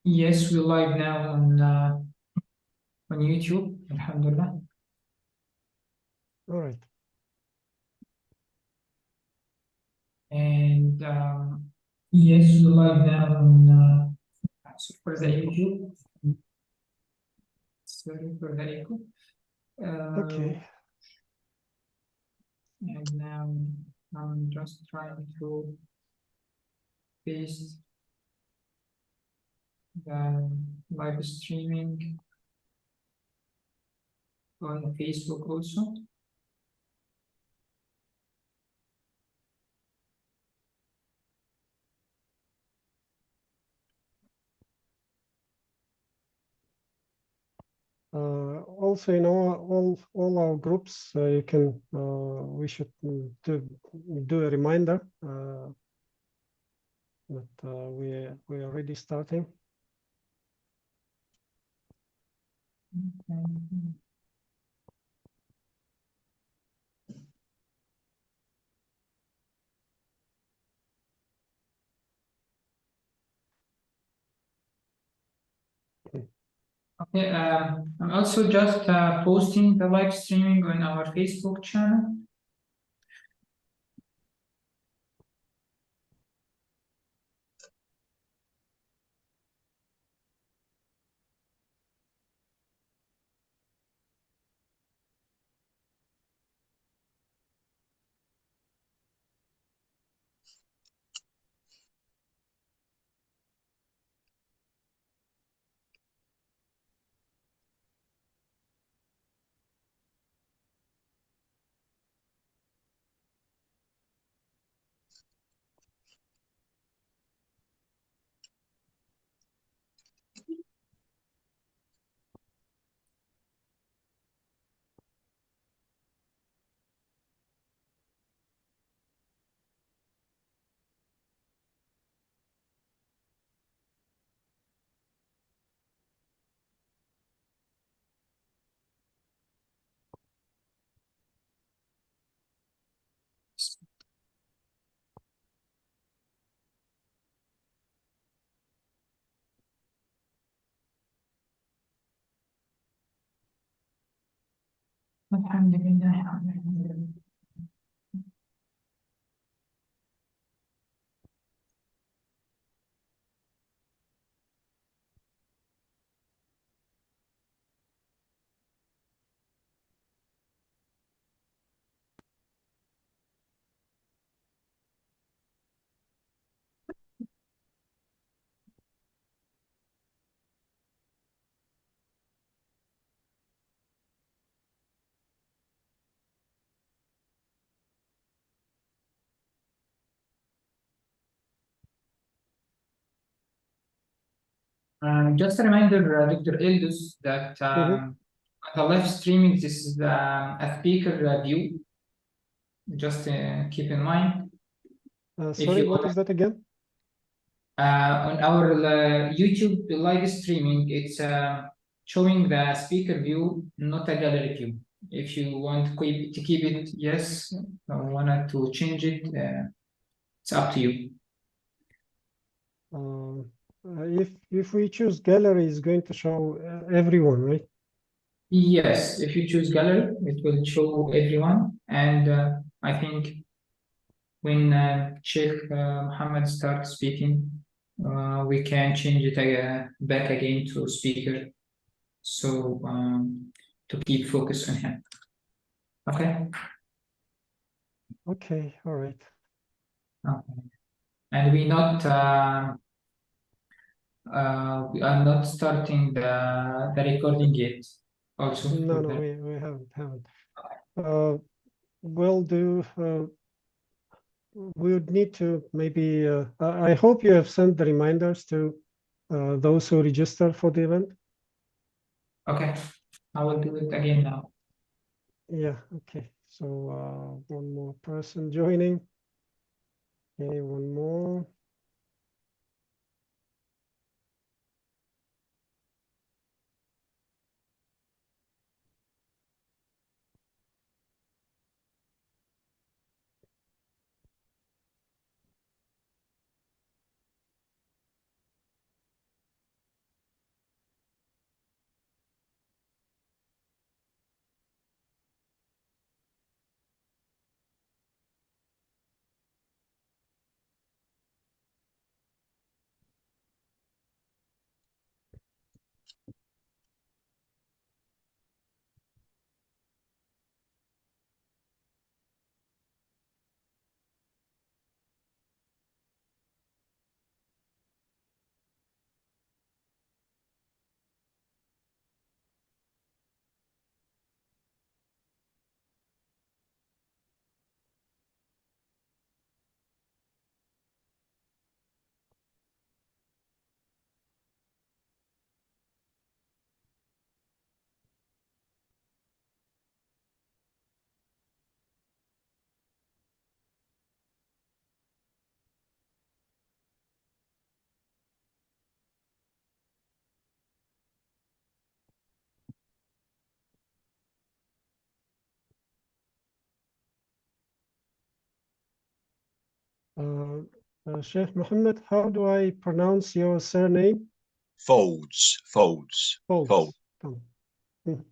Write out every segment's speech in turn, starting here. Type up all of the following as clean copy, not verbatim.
Yes, we're live now on YouTube. Alhamdulillah. All right. And yes, we're live now on for the YouTube. Sorry for the echo. Okay. And now I'm just trying to paste the live streaming on Facebook also. Also, in all our groups, you can we should do a reminder that we are already starting. Okay, I'm also just posting the live streaming on our Facebook channel. Alhamdulillah. Just a reminder, Dr. Eldus, that Mhm. the live streaming, this is a speaker view. Just keep in mind. If Sorry, you what is that again? on our YouTube live streaming, it's showing the speaker view, not a gallery view. If you want to keep it, yes. Want to change it, it's up to you. If we choose gallery, it's going to show everyone, right? Yes, if you choose gallery, it will show everyone. And I think when Sheikh Muhammad starts speaking, we can change it back again to speaker. So to keep focus on him. Okay. Okay, all right. Okay. And we are not starting the recording yet. Also No, for no, that. we haven't. We'll do. We would need to maybe. I hope you have sent the reminders to those who register for the event. Okay, I will do it again now. Yeah. Okay. So one more person joining. Okay, one more. Sheikh Muhammad, how do I pronounce your surname? Foulds. Foulds. Foulds. Tamam. Tamam.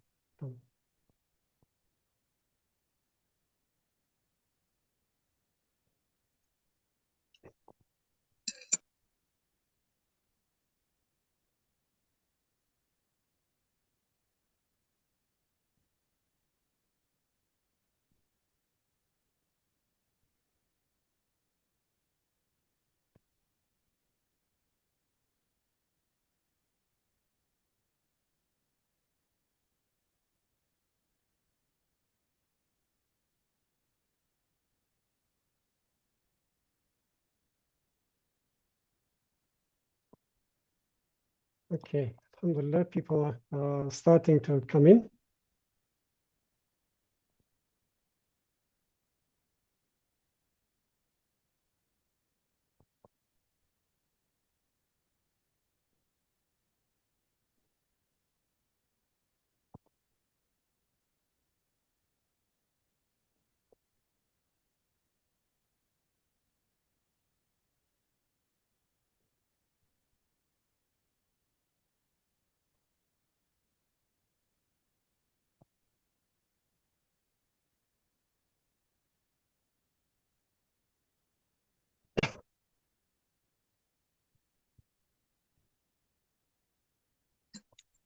Okay, alhamdulillah, people are starting to come in.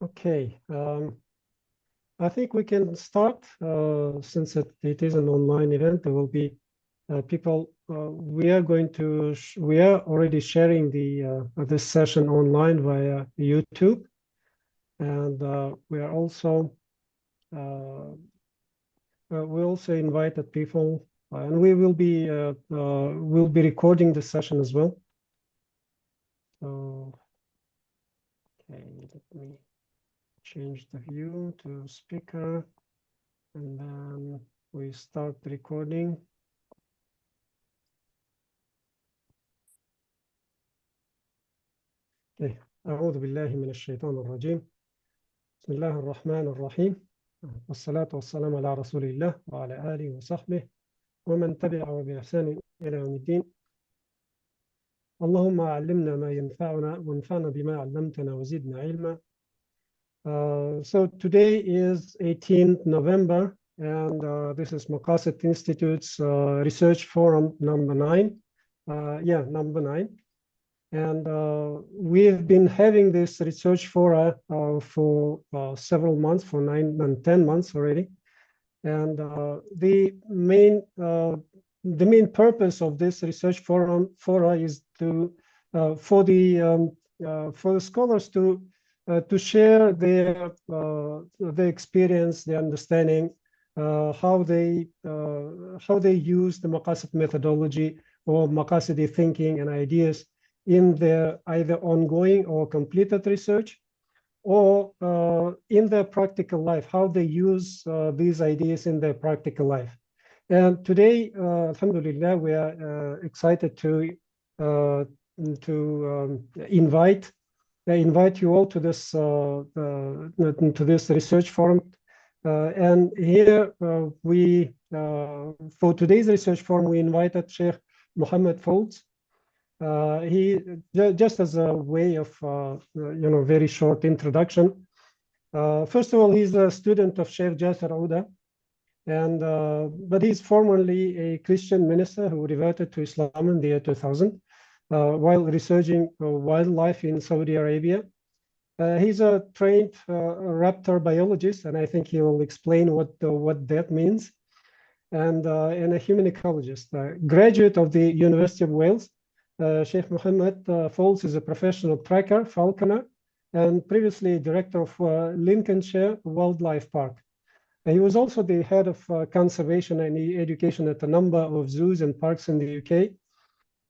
Okay, I think we can start since it is an online event. There will be people. We are going to. We are already sharing the this session online via YouTube, and we are also we also invited people, and we'll be recording the session as well. So, okay, let me change the view to speaker, and then we start recording. Okay. أعوذ بالله من الشيطان الرجيم. بسم الله الرحمن الرحيم. والصلاة والسلام على رسول الله وعلى آله وصحبه ومن تبعه بإحسان إلى يوم الدين. اللهم علمنا ما ينفعنا وانفعنا بما علمتنا وزدنا علما. So today is 18th November, and this is Maqasid Institute's Research Forum number 9. Number 9. And we've been having this research forum for several months, for 9 and 10 months already. And the main purpose of this research forum is to for the scholars to share their experience, their understanding, how they use the Maqasid methodology or Maqasidi thinking and ideas in their either ongoing or completed research, or in their practical life, how they use these ideas in their practical life. And today, alhamdulillah, we are excited to invite you all to this research forum. And here for today's research forum, we invited Sheikh Muhammed Foulds. He just as a way of very short introduction. First of all, he's a student of Sheikh Jasser Ouda, and but he's formerly a Christian minister who reverted to Islam in the year 2000 while researching wildlife in Saudi Arabia. He's a trained raptor biologist, and I think he will explain what that means. And a human ecologist, graduate of the University of Wales. Sheikh Muhammad Foulds is a professional tracker, falconer, and previously director of Lincolnshire Wildlife Park. And he was also the head of conservation and education at a number of zoos and parks in the UK,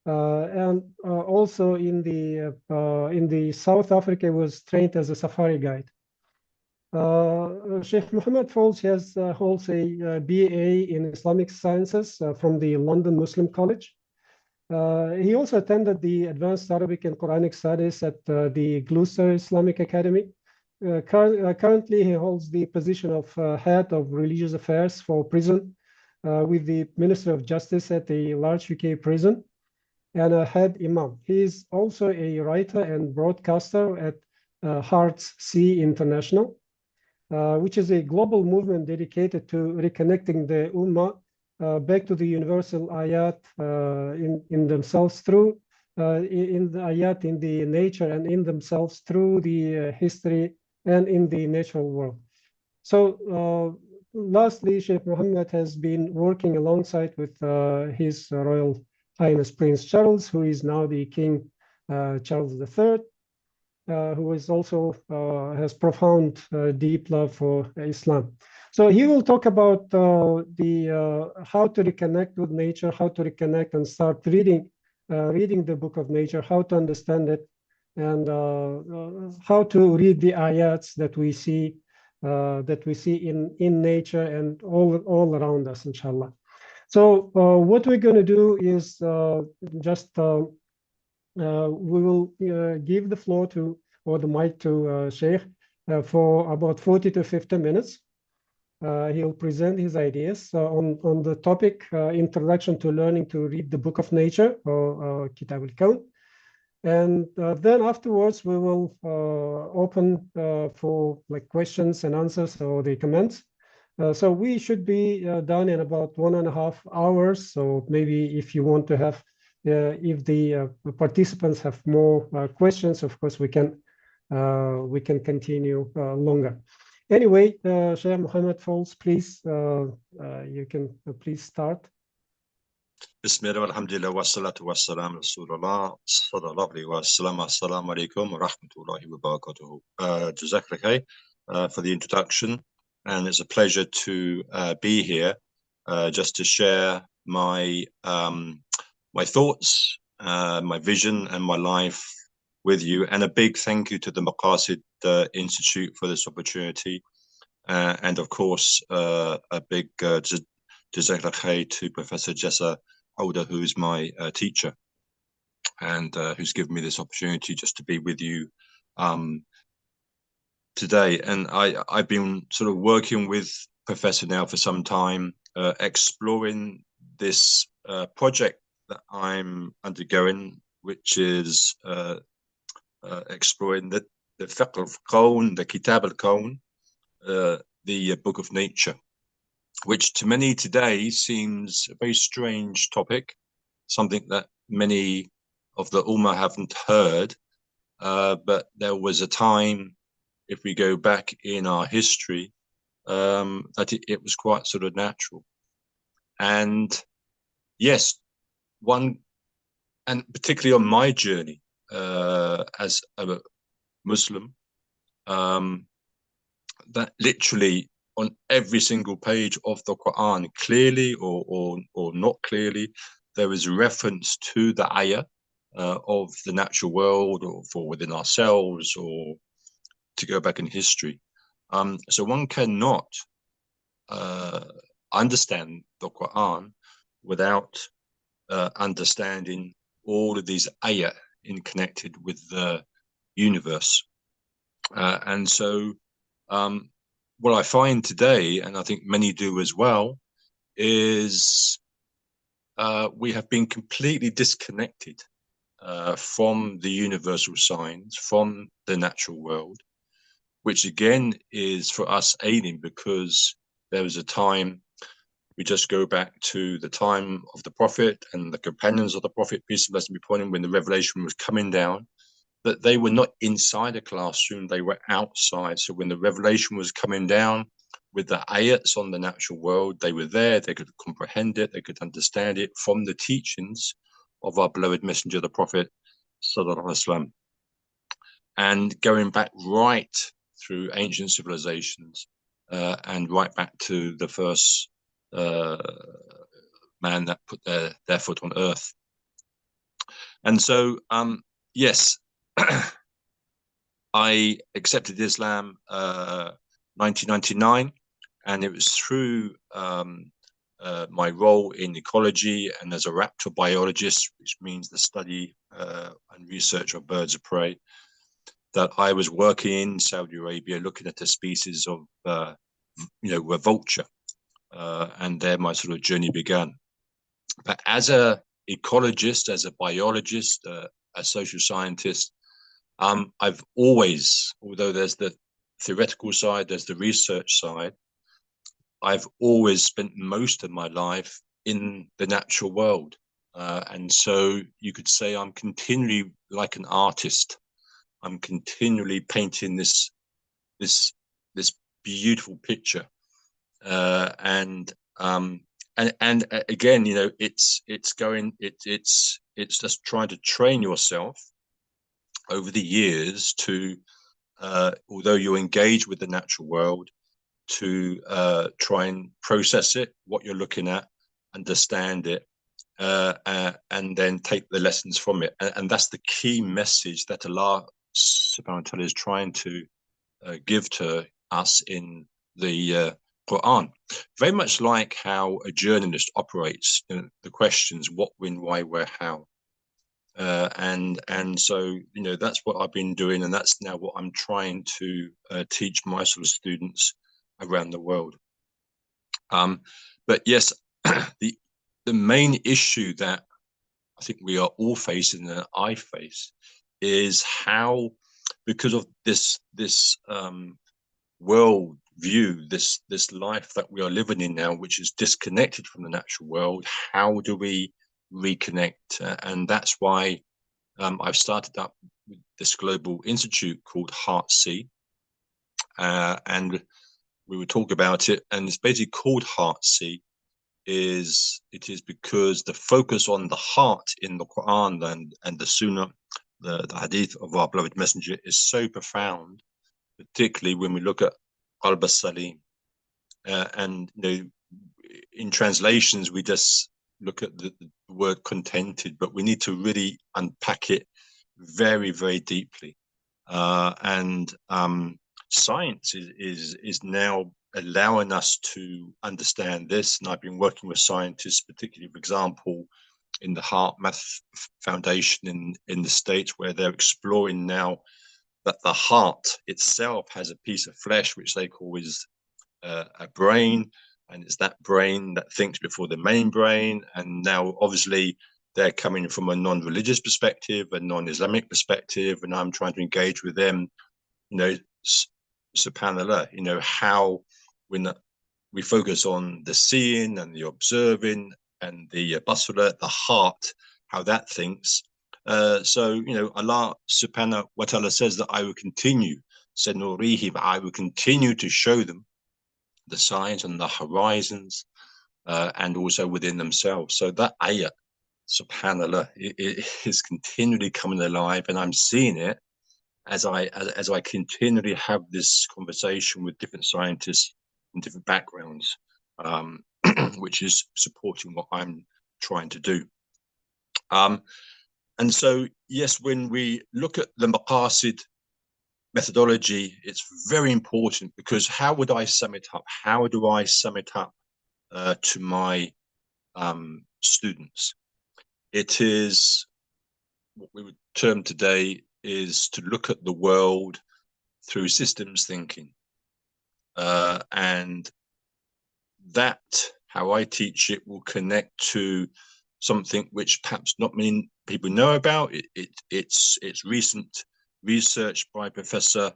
and also in the South Africa was trained as a safari guide. Sheikh Muhammad Foulds holds a BA in Islamic Sciences from the London Muslim College. He also attended the Advanced Arabic and Quranic Studies at the Gloucester Islamic Academy. Currently, he holds the position of head of religious affairs for prison with the Minister of Justice at a large UK prison. and a head imam. He is also a writer and broadcaster at Hearts Sea International, which is a global movement dedicated to reconnecting the Ummah back to the universal ayat in themselves through in the ayat in the nature and in themselves through the history and in the natural world. So lastly, Sheikh Muhammad has been working alongside with His Royal Highness Prince Charles, who is now the King Charles III, who is also has profound deep love for Islam. So he will talk about how to reconnect with nature, how to reconnect and start reading the book of nature, how to understand it, and how to read the ayats that we see in nature and all around us, inshallah. So what we're going to do is we will give the floor to, or the mic to Sheikh for about 40 to 50 minutes. He'll present his ideas on the topic, Introduction to Learning to Read the Book of Nature, or Kitab al-Kawn. And then afterwards, we will open for like questions and answers or the comments. So we should be done in about 1.5 hours. So maybe if you want to have, if the participants have more questions, of course, we can continue longer. Anyway, Sheikh Muhammad Foulds, please, you can please start. Bismillah, alhamdulillah, wassalatu wassalam, Rasulullah, sallallahu alayhi wa sallam, assalamu alaikum wa rahmatullahi wa barakatuhu. Jazakallah khair for the introduction, and it's a pleasure to be here just to share my my thoughts, my vision, and my life with you. And a big thank you to the Maqasid Institute for this opportunity, and of course a big jazakallah khair to Professor Jessa Holder, who's my teacher, and who's given me this opportunity just to be with you today. And I've been sort of working with Professor now for some time, exploring this project that I'm undergoing, which is exploring the Fiqh al-Kawn, the Kitab al-Kawn, the Book of Nature, which to many today seems a very strange topic, something that many of the Ummah haven't heard. But there was a time, if we go back in our history, that it was quite sort of natural. And yes, and particularly on my journey as a Muslim, that literally on every single page of the Quran, clearly or not clearly, there is reference to the ayah of the natural world, or for within ourselves, or to go back in history. So one cannot understand the Quran without understanding all of these ayah in connected with the universe. And so what I find today, and I think many do as well, is we have been completely disconnected from the universal signs, from the natural world, which again is for us alien, because there was a time, we just go back to the time of the Prophet and the companions of the Prophet, peace and blessing be upon him, when the revelation was coming down, that they were not inside a classroom, they were outside. So when the revelation was coming down with the ayats on the natural world, they were there, they could comprehend it, they could understand it from the teachings of our beloved messenger, the Prophet, sallallahu alaihi wasallam. And going back right through ancient civilizations and right back to the first man that put their foot on earth. And so, yes, I accepted Islam 1999, and it was through my role in ecology and as a raptobiologist, which means the study and research of birds of prey, that I was working in Saudi Arabia looking at the species of, a vulture, and there my sort of journey began. But as a ecologist, as a biologist, a social scientist, I've always, although there's the theoretical side, there's the research side, I've always spent most of my life in the natural world. And so you could say I'm continually like an artist. I'm continually painting this beautiful picture. And again, you know, it's just trying to train yourself over the years to, although you engage with the natural world, to try and process it, what you're looking at, understand it, and then take the lessons from it. And that's the key message that Allah subhanahu wa ta'ala is trying to give to us in the Quran. Very much like how a journalist operates, you know, the questions what, when, why, where, how. And so, you know, that's what I've been doing, and that's now what I'm trying to teach my sort of students around the world. But yes, the main issue that I think we are all facing, and I face, is how, because of this world view, this life that we are living in now, which is disconnected from the natural world, how do we reconnect? And that's why I've started up this global institute called Heartsea, and we would talk about it. And it's basically called Heartsea. It is because the focus on the heart in the Quran and the Sunnah, the hadith of our beloved Messenger, is so profound, particularly when we look at Qalb as-Salim. And you know, in translations, we just look at the word contented, but we need to really unpack it very, very deeply. And science is now allowing us to understand this. And I've been working with scientists, particularly, for example, in the Heart Math Foundation in the States, where they're exploring now that the heart itself has a piece of flesh, which they call is a brain. And it's that brain that thinks before the main brain. And now, obviously, they're coming from a non-religious perspective, a non-Islamic perspective, and I'm trying to engage with them, you know, subhanallah, you know, how when we focus on the seeing and the observing and the basura, the heart, how that thinks. So, you know, Allah subhanahu wa ta'ala says that I will continue, Senurihim, I will continue to show them the signs and the horizons, and also within themselves. So that ayah, subhanallah, it is continually coming alive, and I'm seeing it as I continually have this conversation with different scientists and different backgrounds, which is supporting what I'm trying to do. And so, yes, when we look at the maqasid methodology, it's very important, because how would I sum it up? How do I sum it up to my students? It is what we would term today is to look at the world through systems thinking. And that, how I teach it, will connect to something which perhaps not many people know about. It's recent research by Professor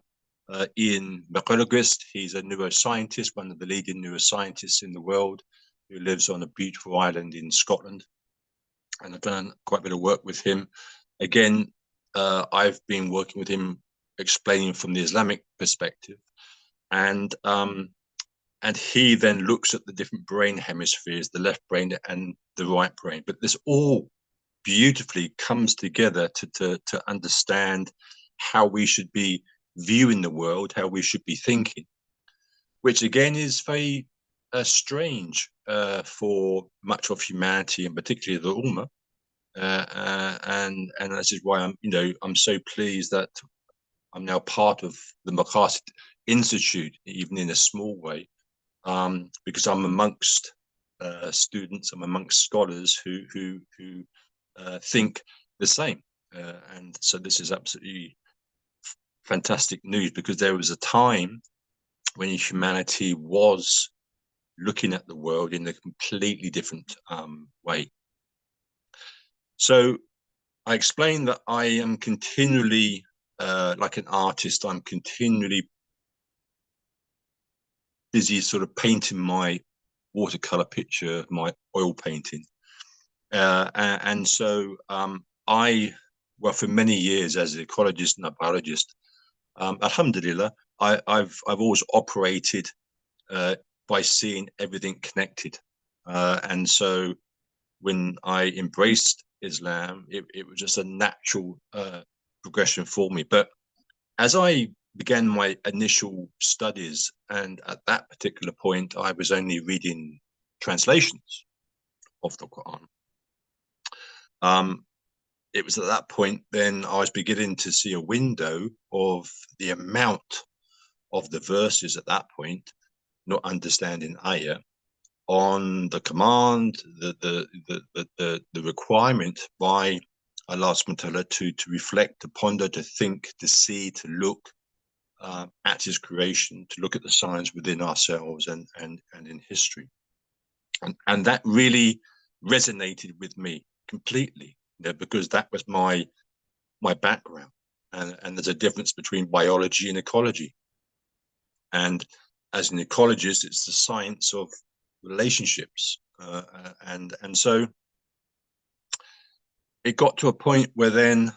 Ian McCullough. He's a neuroscientist, one of the leading neuroscientists in the world, who lives on a beautiful island in Scotland. And I've done quite a bit of work with him. Again, I've been working with him, explaining from the Islamic perspective. And he then looks at the different brain hemispheres, the left brain and the right brain. But this all beautifully comes together to understand how we should be viewing the world, how we should be thinking, which again is very strange for much of humanity, and particularly the Ummah. And this is why I'm so pleased that I'm now part of the Maqasid Institute, even in a small way, because I'm amongst students, I'm amongst scholars who think the same, and so this is absolutely fantastic news, because there was a time when humanity was looking at the world in a completely different way. So I explained that I am continually, like an artist, I'm continually busy sort of painting my watercolor picture, my oil painting. And so well, for many years as an ecologist and a biologist, alhamdulillah, I've always operated by seeing everything connected. And so when I embraced Islam, it was just a natural progression for me. But as I began my initial studies, and at that particular point, I was only reading translations of the Quran. It was at that point then I was beginning to see a window of the amount of the verses at that point, not understanding ayah, on the command, the requirement by Allah subhanahu wa ta'ala to reflect, to ponder, to think, to see, to look at his creation, to look at the signs within ourselves and in history. And that really resonated with me completely, because that was my background. And there's a difference between biology and ecology. And as an ecologist, it's the science of relationships. And so it got to a point where then,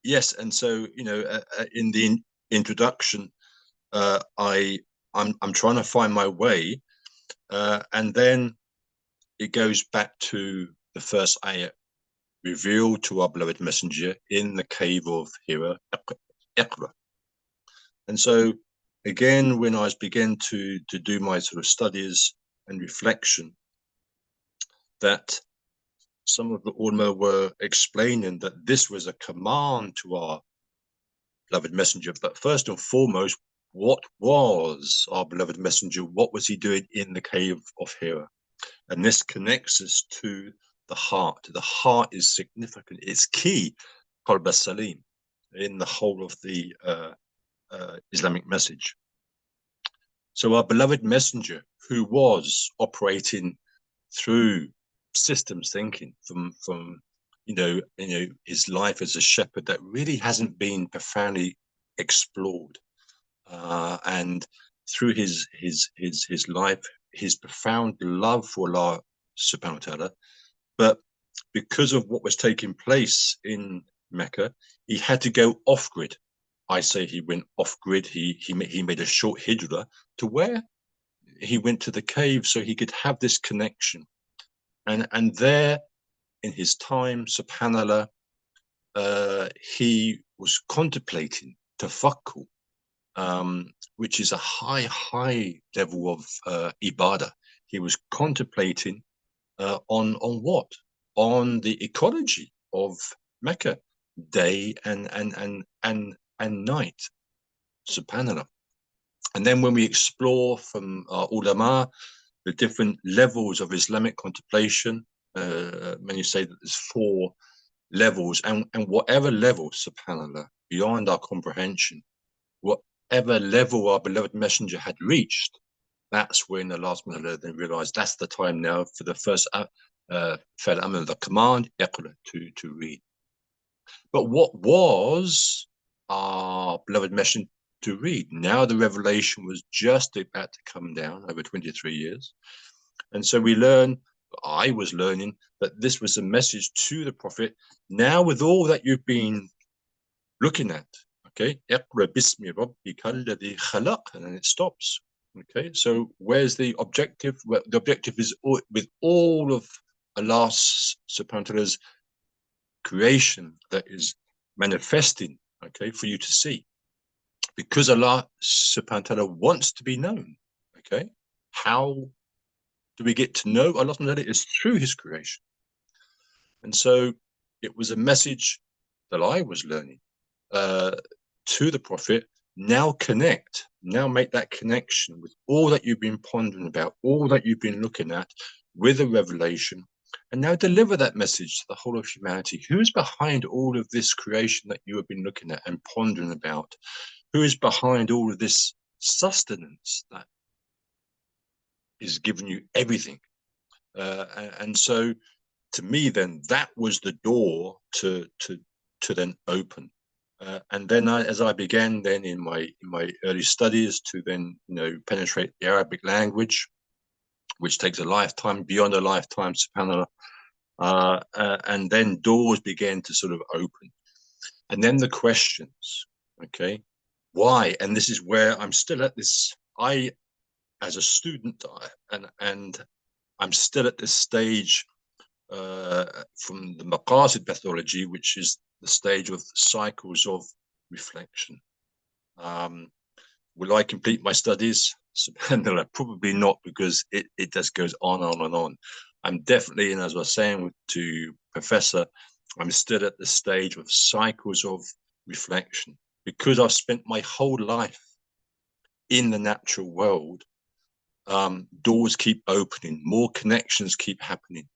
yes, and so, you know, in the introduction, I'm trying to find my way, and then it goes back to the first ayat revealed to our beloved messenger in the cave of Hira, Iqra. And so again, when I began to do my sort of studies and reflection, that some of the ulama were explaining that this was a command to our beloved messenger. But first and foremost, what was our beloved messenger? What was he doing in the cave of Hira? And this connects us to the heart. The heart is significant. It's key, qalb as-salim, in the whole of the Islamic message. So our beloved messenger, who was operating through systems thinking from you know his life as a shepherd that really hasn't been profoundly explored, and through his life, his profound love for Allah subhanahu wa ta'ala, but because of what was taking place in Mecca, he had to go off grid. I say he went off grid. He made a short hijrah to where he went to the cave so he could have this connection. And there in his time, subhanallah, he was contemplating tafakkur, which is a high level of ibadah. He was contemplating on what? On the ecology of Mecca, day and night, subhanallah. And then when we explore from ulama the different levels of Islamic contemplation, many say that there's 4 levels, and whatever level, subhanallah, beyond our comprehension, whatever level our beloved messenger had reached, that's when the last minute then realized that's the time now for the first the command to read. But what was our beloved messenger to read? Now the revelation was just about to come down over 23 years. And so I was learning that this was a message to the Prophet. Now with all that you've been looking at, okay, Iqra bismi rabbika alladhi khalaq, and then it stops. Okay, so where's the objective? Well, the objective is with all of Allah subhanahu wa ta'ala's creation that is manifesting, okay, for you to see. Because Allah subhanahu wa ta'ala wants to be known, okay? How do we get to know Allah subhanahu wa ta'ala? Is through his creation. And so it was a message that I was learning to the Prophet. Now make that connection with all that you've been pondering about, all that you've been looking at with a revelation, and now deliver that message to the whole of humanity. Who is behind all of this creation that you have been looking at and pondering about? Who is behind all of this sustenance that is giving you everything? And so to me, then that was the door to then open. And then as I began then in my early studies to then penetrate the Arabic language, which takes a lifetime, beyond a lifetime, subhanAllah, and then doors began to sort of open. And then the questions, okay, why? And this is where I'm still at this. As a student, and I'm still at this stage from the Maqasid methodology, which is the stage of cycles of reflection. Will I complete my studies? SubhanAllah, probably not, because it just goes on and on. I'm definitely, and as I was saying to Professor, I'm still at the stage of cycles of reflection, because I've spent my whole life in the natural world. Doors keep opening, more connections keep happening.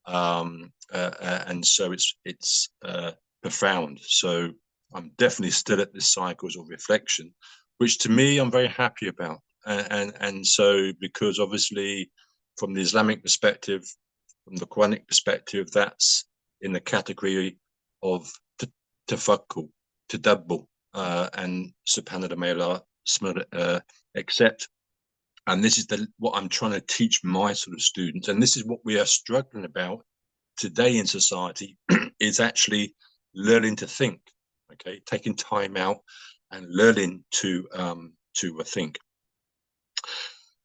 And so it's profound. So I'm definitely still at this cycles of reflection, which to me I'm very happy about. And so, because obviously from the Islamic perspective, from the Quranic perspective, that's in the category of tafakkur, tadabbur, and subhanallah, may Allah accept. And this is what I'm trying to teach my sort of students. And this is what we are struggling about today in society, is actually learning to think, okay, taking time out and learning to think.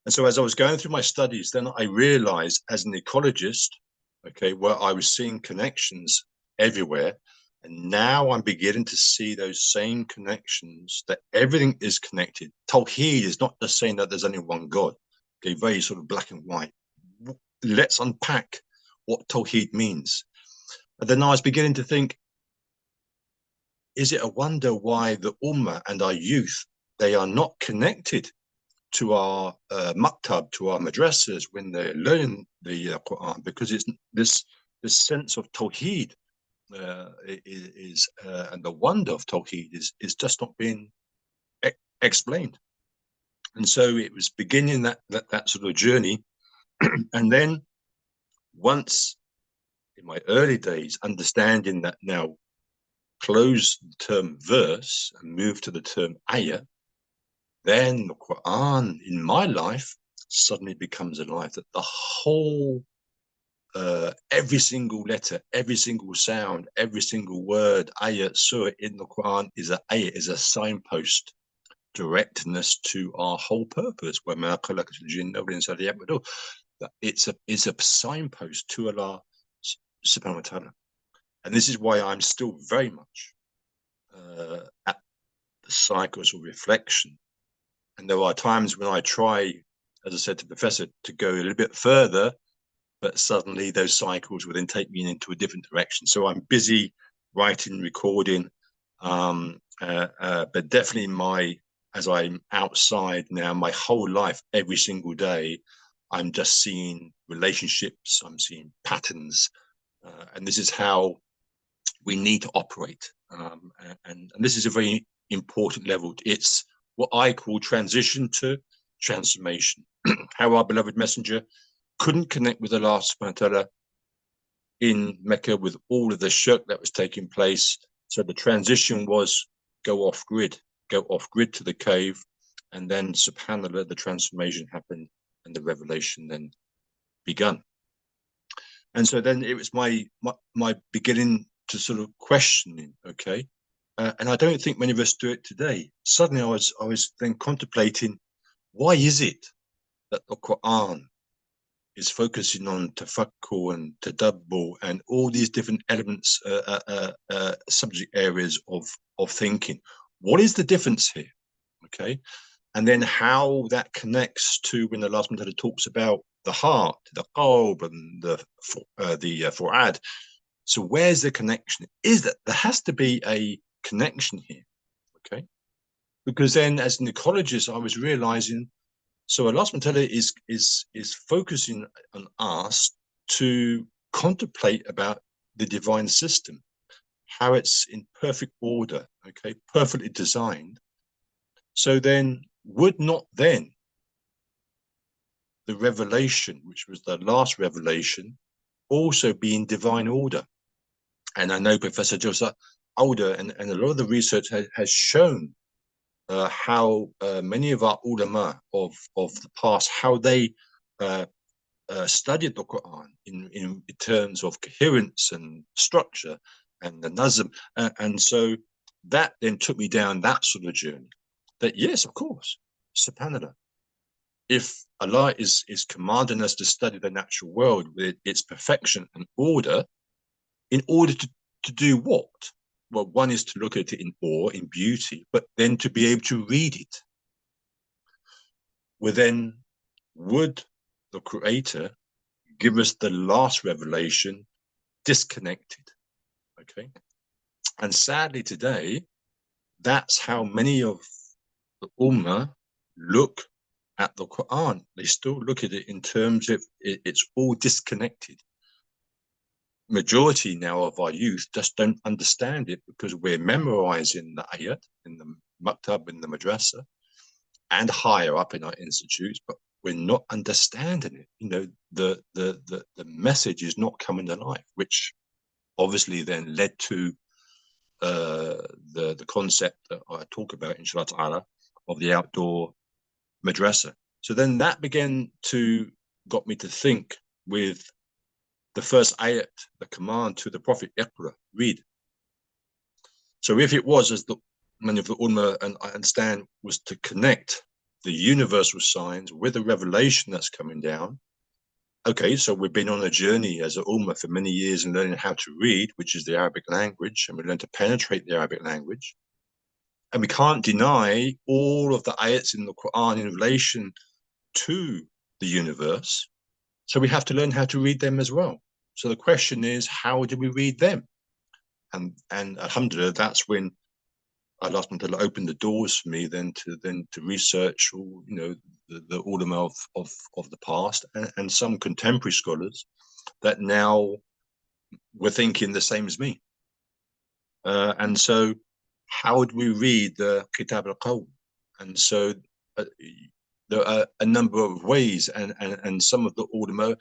And so as I was going through my studies, then I realized as an ecologist, okay, where I was seeing connections everywhere. And now I'm beginning to see those same connections, that everything is connected. Tawheed is not just saying that there's only one God, okay, very sort of black and white. Let's unpack what Tawheed means. And then I was beginning to think, is it a wonder why the Ummah and our youth, they are not connected to our maktab, to our madrasas when they're learning the Quran? Because it's this sense of Tawheed and the wonder of Tawheed is just not being explained. And so it was beginning that sort of journey. And then once in my early days, understanding that now, close the term verse and move to the term ayah, then the Quran in my life suddenly becomes alive, that the whole every single letter, every single sound, every single word, ayah, surah in the Quran is a ayah, is a signpost, directness to our whole purpose. It's a signpost to Allah subhanahu wa ta'ala. And this is why I'm still very much at the cycles of reflection. And there are times when I try, as I said to Professor, to go a little bit further, but suddenly those cycles will then take me into a different direction. So I'm busy writing, recording, but definitely as I'm outside now, my whole life, every single day, I'm just seeing relationships, I'm seeing patterns, and this is how we need to operate. And this is a very important level. It's what I call transition to transformation. How our beloved messenger couldn't connect with Allah subhanahu wa ta'ala in Mecca with all of the shirk that was taking place. So the transition was go off grid to the cave, and then subhanallah, the transformation happened and the revelation then begun. And so then it was my beginning to sort of questioning, okay, and I don't think many of us do it today. Suddenly I was then contemplating, why is it that the Quran is focusing on tafakkur and tadabbur and all these different elements, subject areas of thinking? What is the difference here? Okay, and then how that connects to when the last one talks about the heart, the qalb, and the fu'ad. So where's the connection? Is that there has to be a connection here? Okay, because then as an ecologist, I was realizing, so Allah subhanahu wa ta'ala is focusing on us to contemplate about the divine system, how it's in perfect order, okay, perfectly designed. So then would not then the revelation, which was the last revelation, also be in divine order. And I know Professor Joseph Alder and a lot of the research has shown how many of our ulama of the past, how they studied the Quran in terms of coherence and structure and the nazm. And so that then took me down that sort of journey. That yes, of course, subhanAllah, if Allah is commanding us to study the natural world with its perfection and order, in order to do what? Well, one is to look at it in awe, in beauty, but then to be able to read it. Well, then, would the Creator give us the last revelation disconnected? Okay. And sadly today, that's how many of the Ummah look at the Quran. They still look at it in terms of it's all disconnected. Majority now of our youth just don't understand it because we're memorizing the ayat in the maktab, in the madrasa, and higher up in our institutes, but we're not understanding it. You know, the message is not coming to life, which obviously then led to the concept that I talk about, inshallah ta'ala, of the outdoor madrasa. So then that began to got me to think with the first ayat, the command to the Prophet, Iqra, read. So if it was, as many of the ulama and I understand, was to connect the universal signs with the revelation that's coming down. Okay, so we've been on a journey as an ummah for many years in learning how to read, which is the Arabic language, and we learn to penetrate the Arabic language. And we can't deny all of the ayats in the Quran in relation to the universe. So we have to learn how to read them as well. So the question is, how do we read them? And alhamdulillah, that's when Allah opened the doors for me then to research all, you know, the ulama of the past and some contemporary scholars that now were thinking the same as me. And so how do we read the Kitab al-Qawl? And so there are a number of ways, and some of the ulama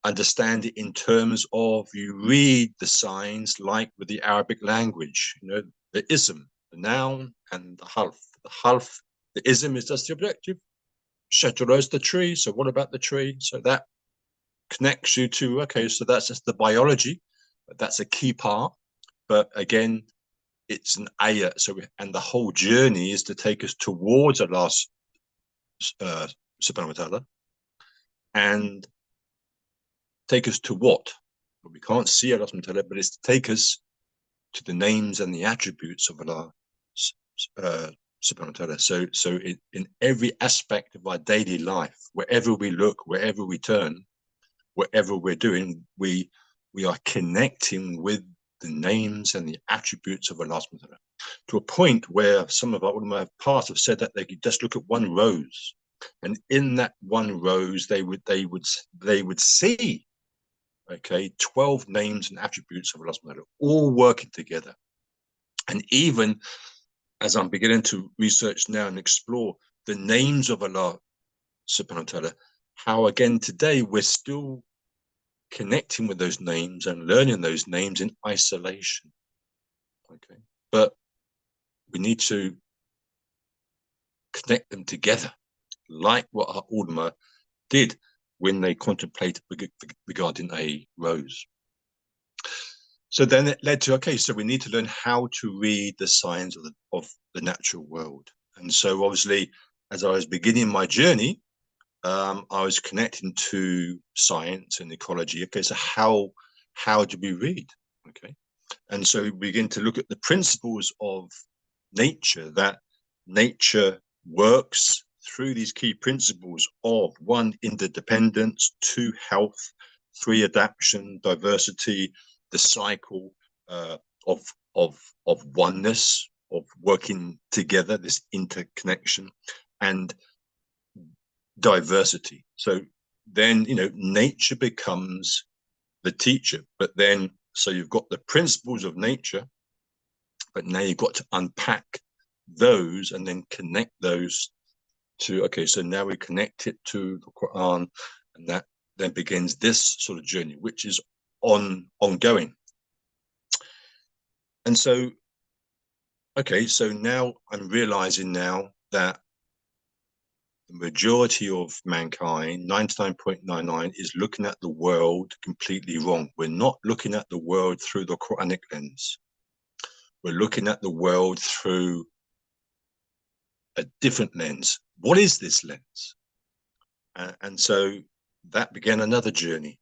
understand it in terms of you read the signs like with the Arabic language, you know, the ism, the noun, and the harf. The harf, the ism is just the objective. Shajara is the tree. So what about the tree? So that connects you to, okay, so that's just the biology, but that's a key part. But again, it's an ayah. So and the whole journey is to take us towards Allah subhanahu wa ta'ala, and take us to what? Well, we can't see Allah subhanahu wa ta'ala, but it's to take us to the names and the attributes of Allah subhanahu wa ta'ala. So in every aspect of our daily life, wherever we look, wherever we turn, whatever we're doing, we are connecting with the names and the attributes of Allah subhanahu wa ta'ala, to a point where some of our ulama past have said that they could just look at one rose, and in that one rose they would see, okay, 12 names and attributes of Allah subhanahu wa ta'ala, all working together. And even as I'm beginning to research now and explore the names of Allah subhanahu wa ta'ala, how again today we're still connecting with those names and learning those names in isolation. Okay, but we need to connect them together, like what our ulama did when they contemplated regarding a rose. So then it led to, okay, so we need to learn how to read the signs of the natural world. And so obviously, as I was beginning my journey, I was connecting to science and ecology. Okay, so how do we read? Okay, and so we begin to look at the principles of nature, that nature works through these key principles of 1, interdependence, 2, health, 3, adaptation, diversity, the cycle of oneness, of working together, this interconnection, and diversity. So then, you know, nature becomes the teacher, but then, so you've got the principles of nature, but now you've got to unpack those and then connect those to, okay, so now we connect it to the Quran, and that then begins this sort of journey, which is ongoing. And so, okay, so now I'm realizing now that the majority of mankind, 99.99, is looking at the world completely wrong. We're not looking at the world through the Quranic lens. We're looking at the world through a different lens. What is this lens? And so that began another journey.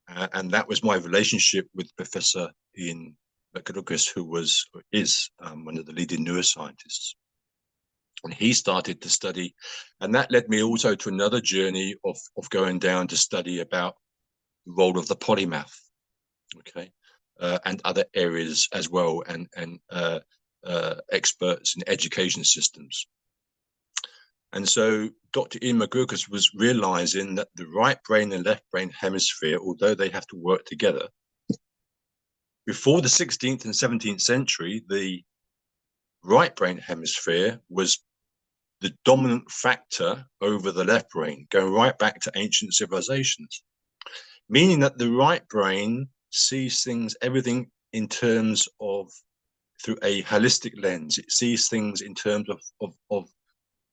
And that was my relationship with Professor Ian McGilchrist, who is one of the leading neuroscientists. And he started to study, and that led me also to another journey of going down to study about the role of the polymath, okay, and other areas as well, and experts in education systems. And so Dr. Ian McGilchrist was realizing that the right brain and left brain hemisphere, although they have to work together, before the 16th and 17th century, the right brain hemisphere was the dominant factor over the left brain, going right back to ancient civilizations, meaning that the right brain sees things, everything in terms of, through a holistic lens. It sees things in terms of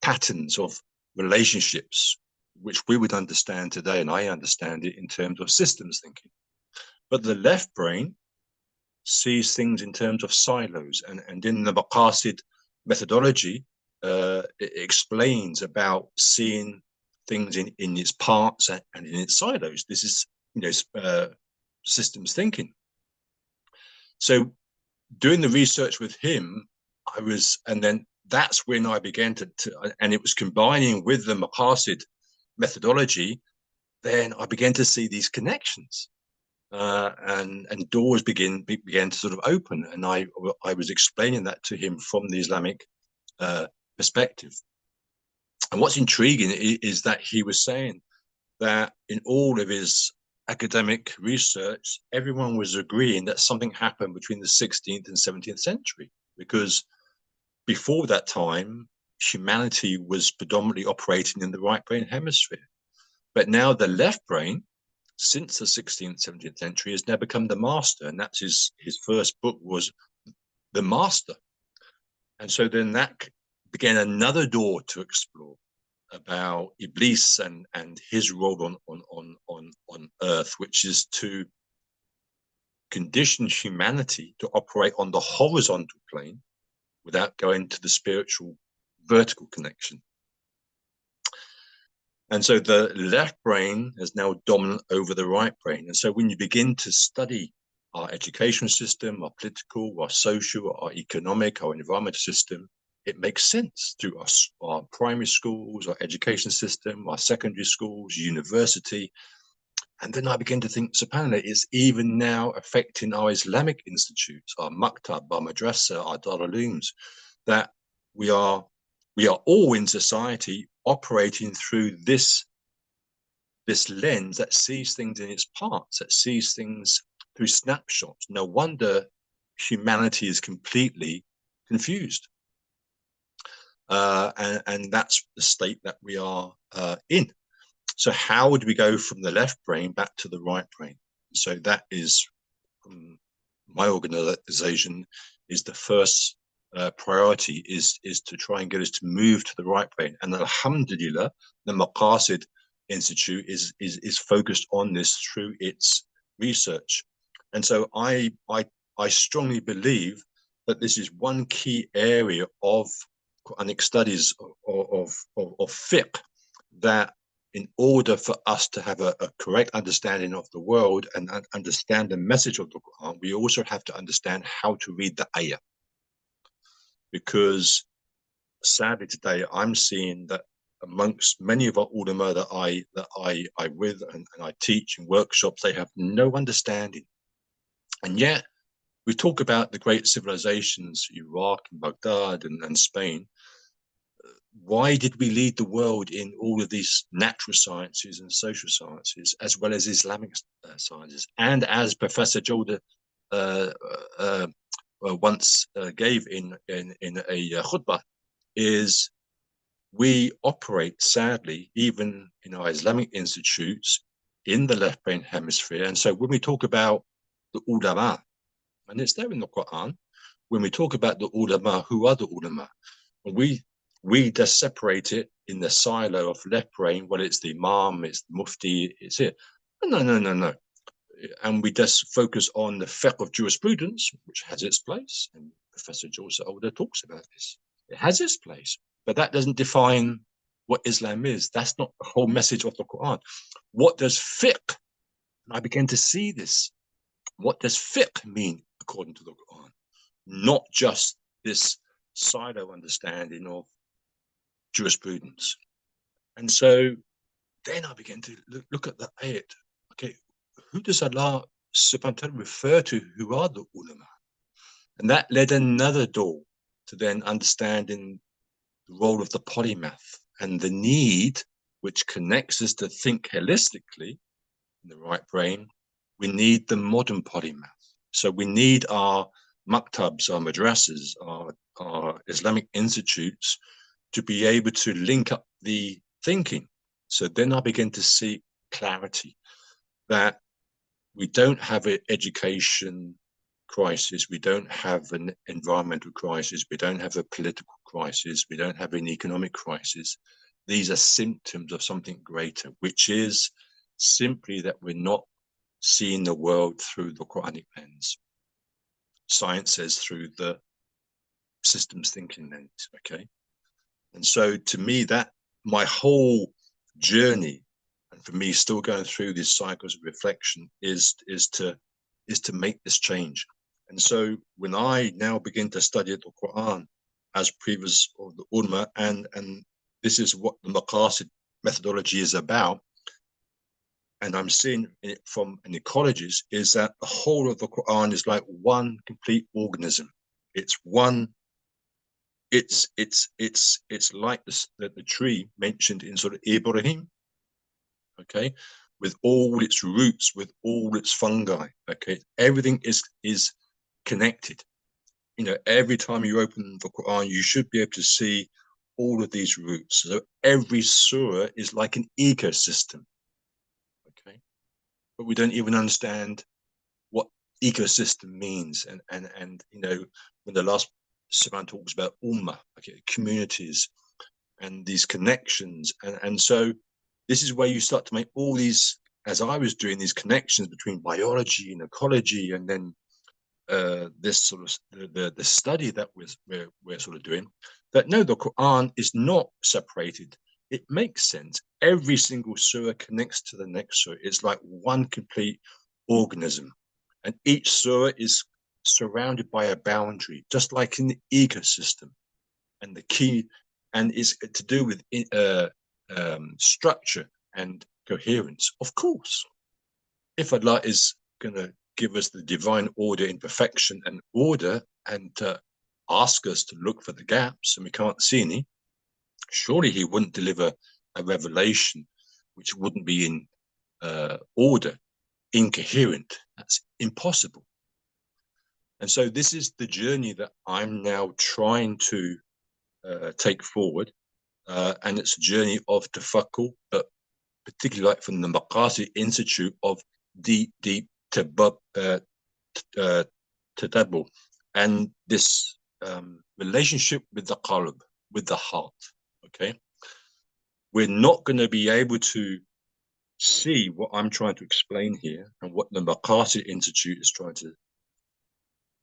patterns of relationships, which we would understand today, and I understand it in terms of systems thinking. But the left brain sees things in terms of silos, and in the Maqasid methodology, it explains about seeing things in its parts and in its silos. This is, systems thinking. So doing the research with him, and then that's when I began to and it was combining with the Maqasid methodology, then I began to see these connections. And doors began to sort of open, and I was explaining that to him from the Islamic perspective. And what's intriguing is that he was saying that in all of his academic research, everyone was agreeing that something happened between the 16th and 17th century, because before that time, humanity was predominantly operating in the right brain hemisphere. But now the left brain, since the 16th, 17th century, has now become the master. And that's his first book was The Master. And so then that began another door to explore about Iblis and his role on earth, which is to condition humanity to operate on the horizontal plane without going to the spiritual vertical connection. And so the left brain is now dominant over the right brain. And so when you begin to study our education system, our political, our social, our economic, our environmental system, it makes sense through our primary schools, our education system, our secondary schools, university. And then I begin to think, subhanAllah, it's even now affecting our Islamic institutes, our maktab, our madrasa, our darul-ulooms, that we are all in society operating through this lens that sees things in its parts, that sees things through snapshots. No wonder humanity is completely confused. And that's the state that we are in. So how would we go from the left brain back to the right brain? So that is, my organization is the first priority is to try and get us to move to the right brain. And alhamdulillah, the Maqasid Institute is focused on this through its research. And so I strongly believe that this is one key area of Quranic studies of fiqh, that in order for us to have a correct understanding of the world and understand the message of the Quran, we also have to understand how to read the ayah. Because sadly today, I'm seeing that amongst many of our ulama that I with and I teach in workshops, they have no understanding. And yet we talk about the great civilizations, Iraq and Baghdad and Spain. Why did we lead the world in all of these natural sciences and social sciences, as well as Islamic sciences? And as Professor Jordan once gave in a khutbah, is we operate, sadly, even in our Islamic institutes, in the left brain hemisphere. And so when we talk about the ulama, and it's there in the Quran, when we talk about the ulama, who are the ulama? We just separate it in the silo of left brain. Well, it's the imam, it's the mufti, it's it. No. And we just focus on the fiqh of jurisprudence, which has its place. And Professor George Older talks about this. It has its place, but that doesn't define what Islam is. That's not the whole message of the Quran. What does fiqh? And I began to see this. What does fiqh mean according to the Quran? Not just this silo understanding of jurisprudence. And so then I began to look at the ayat. Okay, who does Allah subhanahu wa ta'ala refer to who are the ulama? And that led another door to then understanding the role of the polymath and the need which connects us to think holistically in the right brain. We need the modern polymath. So we need our maktabs, our madrasas, our Islamic institutes to be able to link up the thinking. So then I begin to see clarity that we don't have an education crisis, we don't have an environmental crisis, we don't have a political crisis, we don't have an economic crisis. These are symptoms of something greater, which is simply that we're not seeing the world through the Quranic lens. Science says through the systems thinking lens, okay? And so to me, that my whole journey, and for me still going through these cycles of reflection, is to make this change. And so when I now begin to study the Quran as previous of the ulama, and this is what the maqasid methodology is about, and I'm seeing it from an ecologist, is that the whole of the Quran is like one complete organism. It's one. It's like the tree mentioned in sort of Ibrahim, okay, with all its roots, with all its fungi, okay, everything is connected. You know, every time you open the Quran, you should be able to see all of these roots. So every surah is like an ecosystem, okay, but we don't even understand what ecosystem means. And you know, when the last surah talks about ummah, okay, communities and these connections, and so this is where you start to make all these, as I was doing, these connections between biology and ecology, and then this sort of the study that we're sort of doing, that no, the Quran is not separated. It makes sense. Every single surah connects to the next surah. It's like one complete organism, and each surah is surrounded by a boundary, just like in the ecosystem. And the key, and is to do with structure and coherence. Of course, if Allah is going to give us the divine order in perfection and order, and ask us to look for the gaps, and we can't see any, surely He wouldn't deliver a revelation which wouldn't be in order, incoherent. That's impossible. And so this is the journey that I'm now trying to take forward, and it's a journey of tafakkur, but particularly like from the Maqasid Institute of deep tadabbur, and this relationship with the qalb, with the heart. Okay, we're not going to be able to see what I'm trying to explain here and what the Maqasid Institute is trying to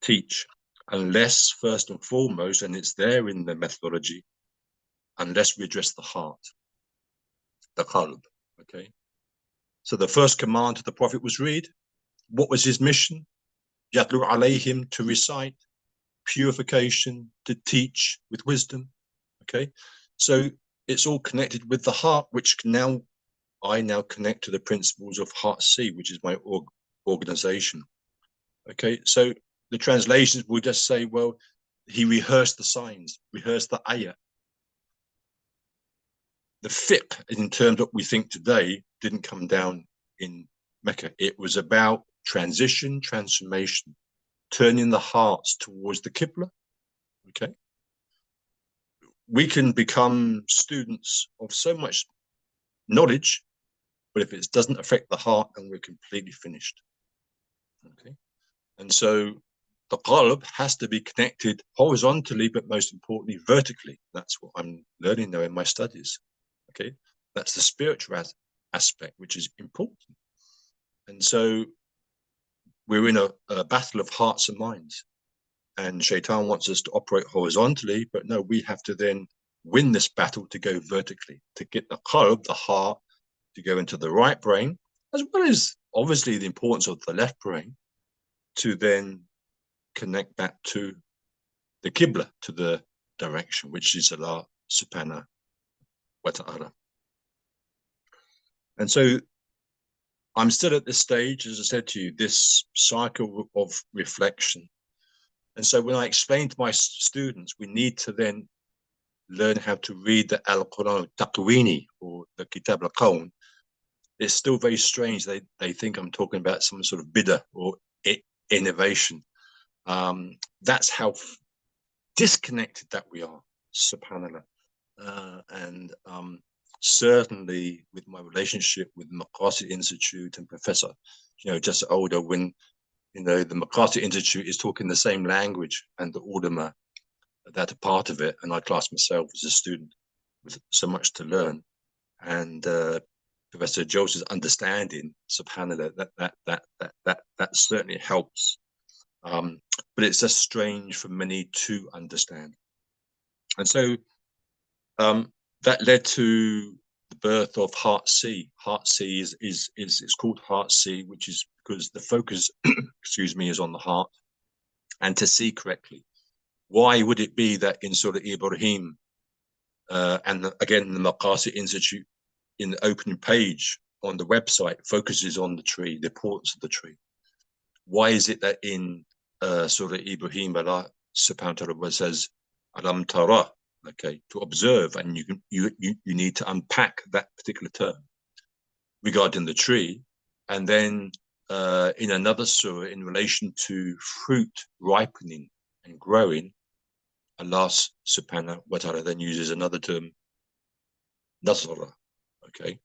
teach, unless first and foremost, and it's there in the methodology, unless we address the heart, the qalb. Okay, so the first command to the Prophet was read. What was his mission? Yatlu alayhim, to recite, purification, to teach with wisdom. Okay, so it's all connected with the heart, which I now connect to the principles of Heart C, which is my organization. Okay, so the translations will just say, well, he rehearsed the signs, rehearsed the ayah. The fiqh, in terms of what we think today, didn't come down in Mecca. It was about transition, transformation, turning the hearts towards the Qibla. Okay, we can become students of so much knowledge, but if it doesn't affect the heart, then we're completely finished. Okay, and so the qalb has to be connected horizontally, but most importantly, vertically. That's what I'm learning now in my studies. Okay, that's the spiritual aspect, which is important. And so we're in a battle of hearts and minds. And Shaitan wants us to operate horizontally, but no, we have to then win this battle to go vertically, to get the qalb, the heart, to go into the right brain, as well as obviously the importance of the left brain, to then connect back to the Qibla, to the direction, which is Allah subhanahu wa ta'ala. And so I'm still at this stage, as I said to you, this cycle of reflection. And so when I explain to my students, we need to then learn how to read the Al-Quran Taqwini, or the Kitab al-Qawn. It's still very strange. They think I'm talking about some sort of bid'ah or innovation. That's how disconnected that we are, subhanallah. And certainly with my relationship with the Maqasid Institute and Professor, just older, when, the Maqasid Institute is talking the same language and the ulama that are part of it, and I class myself as a student with so much to learn. And Professor Joseph's understanding, subhanallah, that certainly helps. But it's just strange for many to understand. And so that led to the birth of Heart C. Heart C is called Heart C, which is because the focus, excuse me, is on the heart and to see correctly. Why would it be that in Surah Ibrahim, and again, the Maqasid Institute, in the opening page on the website, focuses on the tree, the importance of the tree? Why is it that in Surah Ibrahim, Allah subhanahu wa ta'ala says, Alam tara, okay, to observe, and you need to unpack that particular term regarding the tree. And then in another surah, in relation to fruit ripening and growing, Allah subhanahu wa ta'ala then uses another term, nazara. Okay,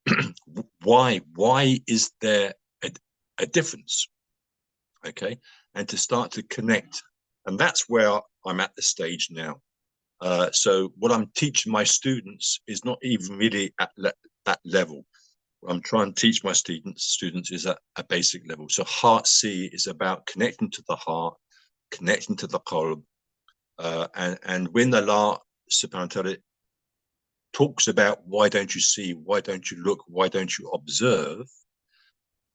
why is there a difference? Okay, and to start to connect, and that's where I'm at the stage now. So what I'm teaching my students is not even really at that level. What I'm trying to teach my students is at a basic level. So Heart C is about connecting to the heart, connecting to the qalb, and when Allah subhanahu wa ta'ala talks about why don't you see, why don't you look, why don't you observe,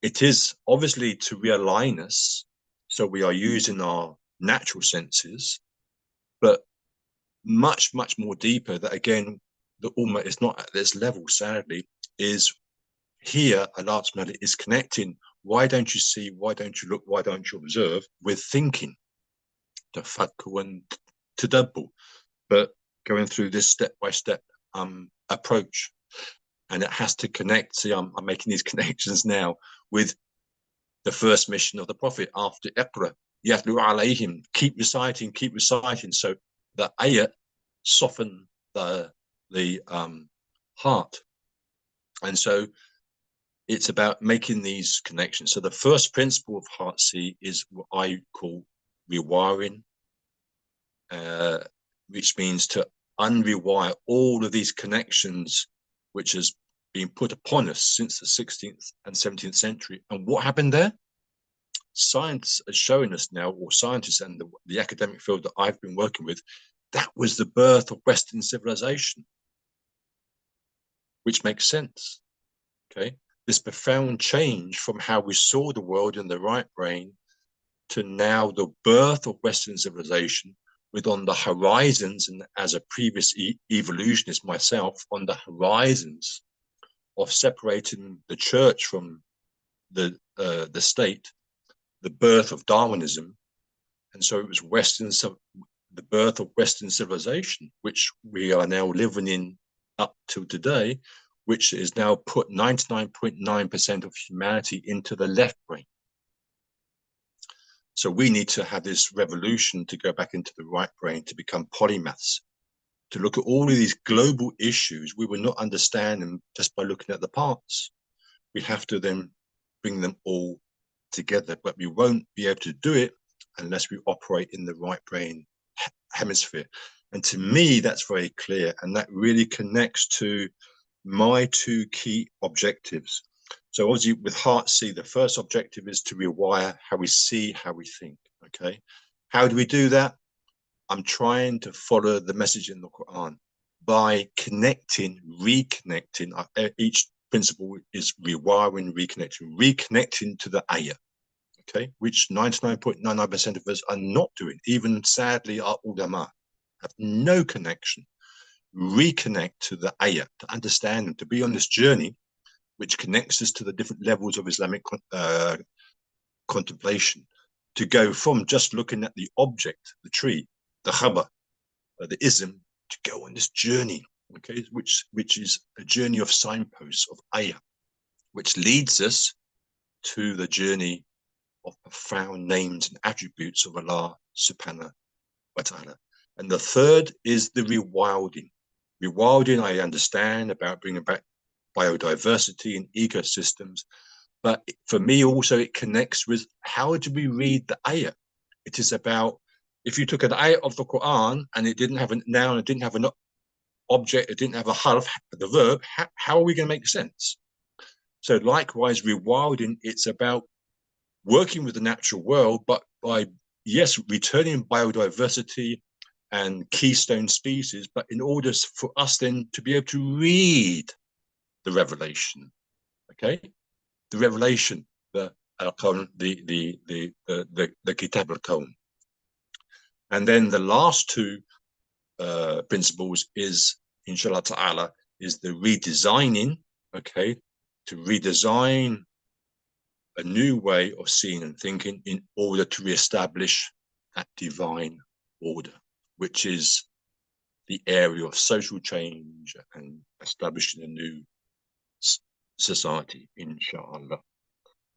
it is obviously to realign us, so we are using our natural senses, but much more deeper, that again the Ummah is not at this level, sadly, is here Allah is connecting why don't you see, why don't you look, why don't you observe, with thinking, tafakkur and tadabbur, but going through this step-by-step approach. And it has to connect. See, I'm making these connections now with the first mission of the Prophet after Iqra, Yatlu alayhim, keep reciting. So the ayat soften the heart. And so it's about making these connections. So the first principle of Heart C is what I call rewiring, which means to unrewire all of these connections which has been put upon us since the 16th and 17th century. And what happened there? Science is showing us now, or scientists and the academic field that I've been working with, that was the birth of Western civilization, which makes sense. Okay, this profound change from how we saw the world in the right brain to now the birth of Western civilization, with on the horizons, and as a previous evolutionist myself, on the horizons of separating the church from the state, the birth of Darwinism. And so it was the birth of Western civilization, which we are now living in up to today, which is now put 99.9% of humanity into the left brain. So we need to have this revolution to go back into the right brain, to become polymaths, to look at all of these global issues, we will not understand them just by looking at the parts. We have to then bring them all together, but we won't be able to do it unless we operate in the right brain hemisphere. And to me, that's very clear. And that really connects to my two key objectives. So obviously with Heartsea, the first objective is to rewire how we see, how we think. Okay. How do we do that? I'm trying to follow the message in the Quran by connecting, reconnecting. Each principle is rewiring, reconnecting to the ayah, okay, which 99.99% of us are not doing. Even sadly, our ulama have no connection. Reconnect to the ayah, to understand and to be on this journey, which connects us to the different levels of Islamic contemplation, to go from just looking at the object, the tree, the khabar, the ism, to go on this journey, okay, which is a journey of signposts, of ayah, which leads us to the journey of profound names and attributes of Allah subhanahu wa ta'ala. And the third is the rewilding. Rewilding, I understand, about bringing back biodiversity and ecosystems, but for me also it connects with how do we read the ayah. It is about, if you took an ayah of the Quran and it didn't have a noun, it didn't have an object, it didn't have a harf, the verb, how are we going to make sense? So likewise, rewilding, it's about working with the natural world, but by, yes, returning biodiversity and keystone species, but in order for us then to be able to read the revelation, okay? The revelation, the Kitab al-Kawn. And then the last two principles is, inshallah ta'ala, is the redesigning, okay? To redesign a new way of seeing and thinking in order to reestablish that divine order, which is the area of social change and establishing a new society, inshallah.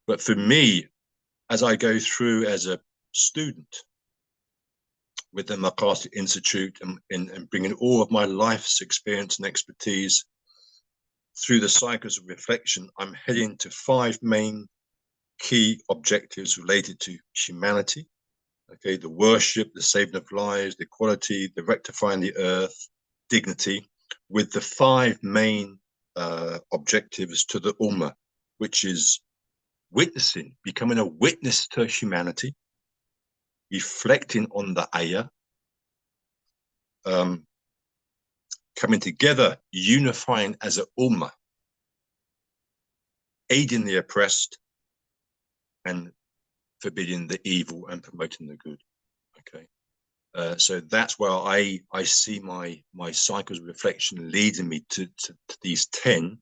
But for me, as I go through as a student with the Maqasid Institute and bringing all of my life's experience and expertise through the cycles of reflection, I'm heading to 5 main key objectives related to humanity, okay, the worship, the saving of lives, the equality, the rectifying the earth, dignity, with the 5 main objectives to the Ummah, which is witnessing, becoming a witness to humanity, reflecting on the ayah, coming together, unifying as an Ummah, aiding the oppressed, and forbidding the evil and promoting the good. Okay, so that's where I see my cycles of reflection leading me to these 10,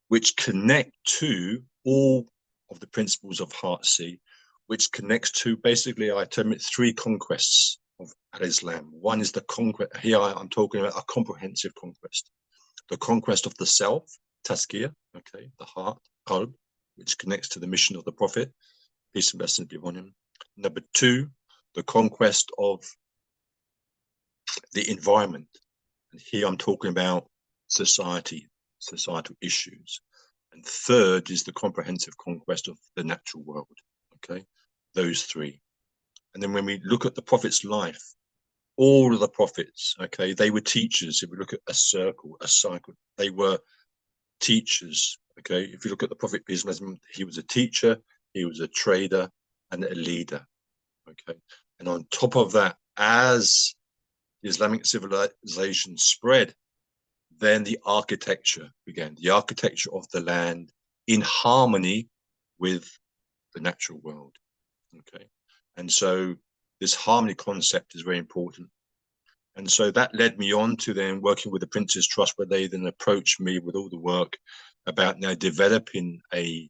which connect to all of the principles of Heartsea, which connects to, basically, I term it 3 conquests of Al-Islam. One is the conquest. Here I'm talking about a comprehensive conquest, the conquest of the self, tazkiyah, okay, the heart, qalb, which connects to the mission of the Prophet, peace and blessings be upon him. Number 2, the conquest of the environment. And here I'm talking about societal issues. And 3rd is the comprehensive conquest of the natural world. Okay, those 3. And then when we look at the Prophet's life, all of the prophets, okay, they were teachers. If we look at a circle, a cycle, they were teachers. Okay, if you look at the Prophet, he was a teacher, he was a trader, and a leader. Okay, and on top of that, as the Islamic civilization spread, then the architecture began, the architecture of the land in harmony with the natural world. Okay, and so this harmony concept is very important. And so that led me on to then working with the Prince's Trust, where they then approached me with all the work about now developing a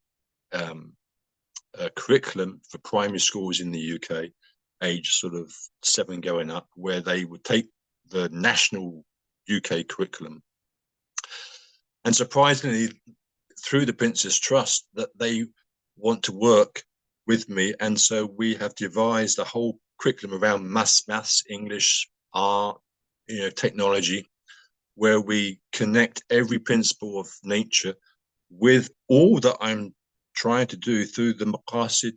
curriculum for primary schools in the UK, age sort of 7 going up, where they would take the national UK curriculum. And surprisingly, through the Prince's Trust, that they want to work with me. And so we have devised a whole curriculum around maths, English, art, technology, where we connect every principle of nature with all that I'm trying to do through the maqasid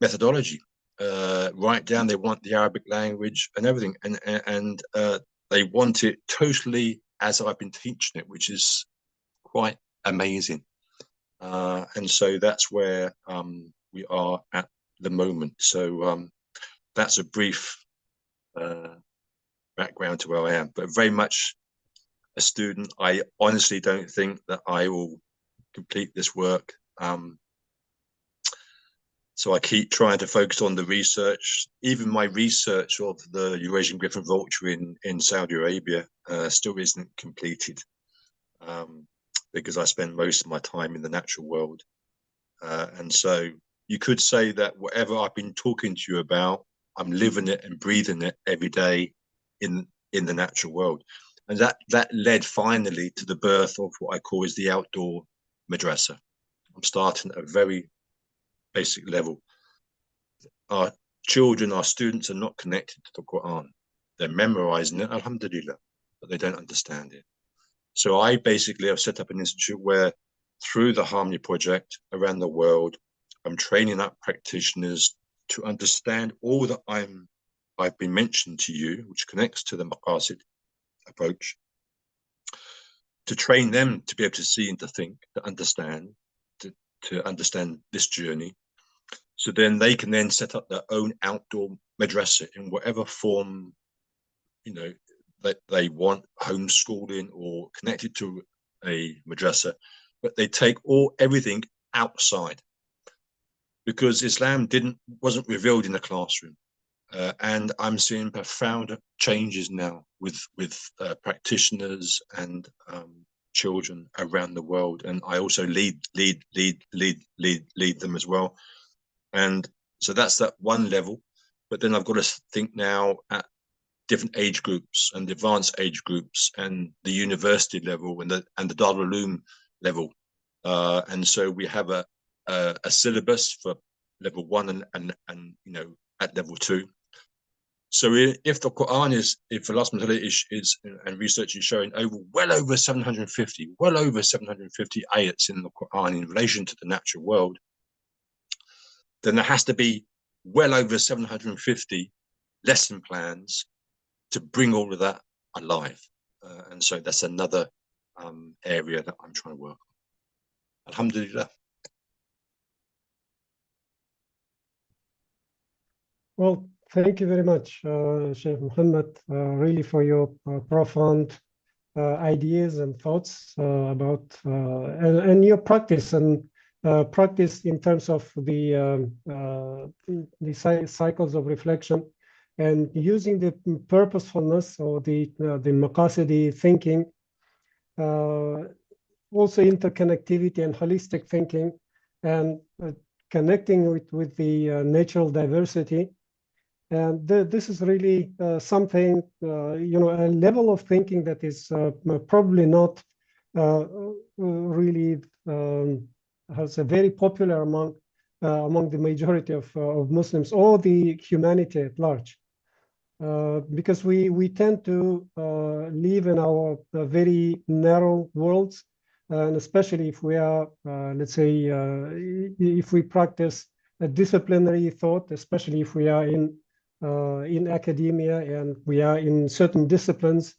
methodology. Right down, they want the Arabic language and everything, and they want it totally as I've been teaching it, which is quite amazing. And so that's where we are at the moment. So that's a brief background to where I am, but very much a student. I honestly don't think that I will complete this work. So I keep trying to focus on the research. Even my research of the Eurasian griffon vulture in Saudi Arabia still isn't completed, because I spend most of my time in the natural world. And so you could say that whatever I've been talking to you about, I'm living it and breathing it every day in the natural world. And that led finally to the birth of what I call is the outdoor madrasa. I'm starting at a very basic level. Our children, our students are not connected to the Quran. They're memorizing it, alhamdulillah, but they don't understand it. So I basically have set up an institute where through the Harmony Project around the world, I'm training up practitioners to understand all that I've been mentioning to you, which connects to the maqasid approach, to train them to be able to see and to think, to understand this journey. So then they can then set up their own outdoor madrasa in whatever form, that they want, homeschooling or connected to a madrasa, but they take everything outside, because Islam wasn't revealed in the classroom. And I'm seeing profound changes now with practitioners and children around the world. And I also lead them as well. And so that's that one level. But then I've got to think now at different age groups and advanced age groups and the university level and the Darul Uloom level. And so we have a syllabus for level 1 and at level 2. So if the Quran if the last mentality is and research is showing well over 750 ayats in the Quran in relation to the natural world, then there has to be well over 750 lesson plans to bring all of that alive. And so that's another area that I'm trying to work on. Alhamdulillah. Well, thank you very much, Sheikh Muhammad, really for your profound ideas and thoughts about and your practice and practice in terms of the cycles of reflection and using the purposefulness or the maqasidi thinking, also interconnectivity and holistic thinking, and connecting with the natural diversity. And this is really something, a level of thinking that is probably not really has a very popular among the majority of Muslims or the humanity at large, because we tend to live in our very narrow worlds, and especially if we are, let's say, if we practice a disciplinary thought, especially if we are in academia and we are in certain disciplines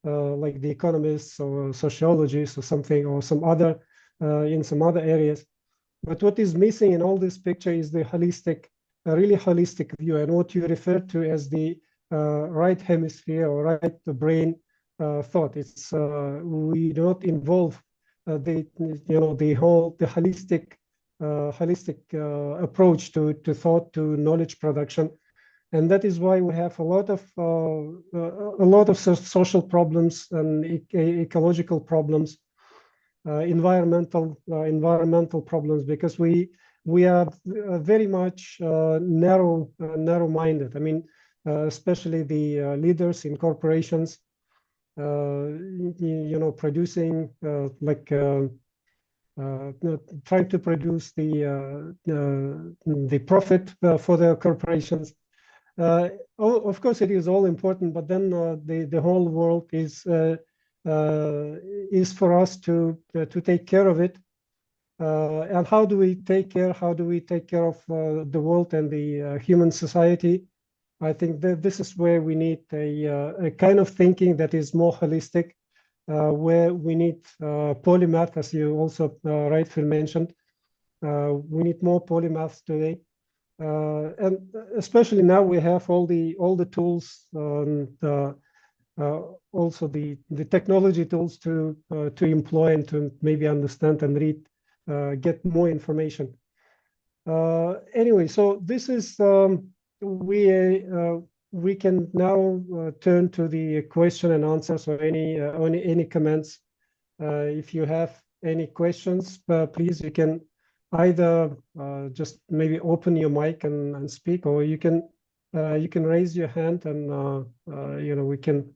like the economists or sociologists or something, or some other in some other areas. But what is missing in all this picture is the holistic, really holistic view, and what you refer to as the right hemisphere or right brain thought. It's we do not involve the holistic approach to thought, to knowledge production. And that is why we have a lot of social problems and ecological problems, environmental problems, because we are very much narrow-minded. I mean, especially the leaders in corporations, producing trying to produce the profit for their corporations. Of course, it is all important, but then the whole world is for us to take care of it. And how do we take care? How do we take care of the world and the human society? I think that this is where we need a kind of thinking that is more holistic, where we need polymath, as you also rightfully mentioned. We need more polymaths today. And especially now we have all the tools, also the technology tools to employ and to maybe understand and read, get more information. Anyway, so this is we can now turn to the question and answers or any comments. If you have any questions, please, you can either just maybe open your mic and speak, or you can raise your hand and we can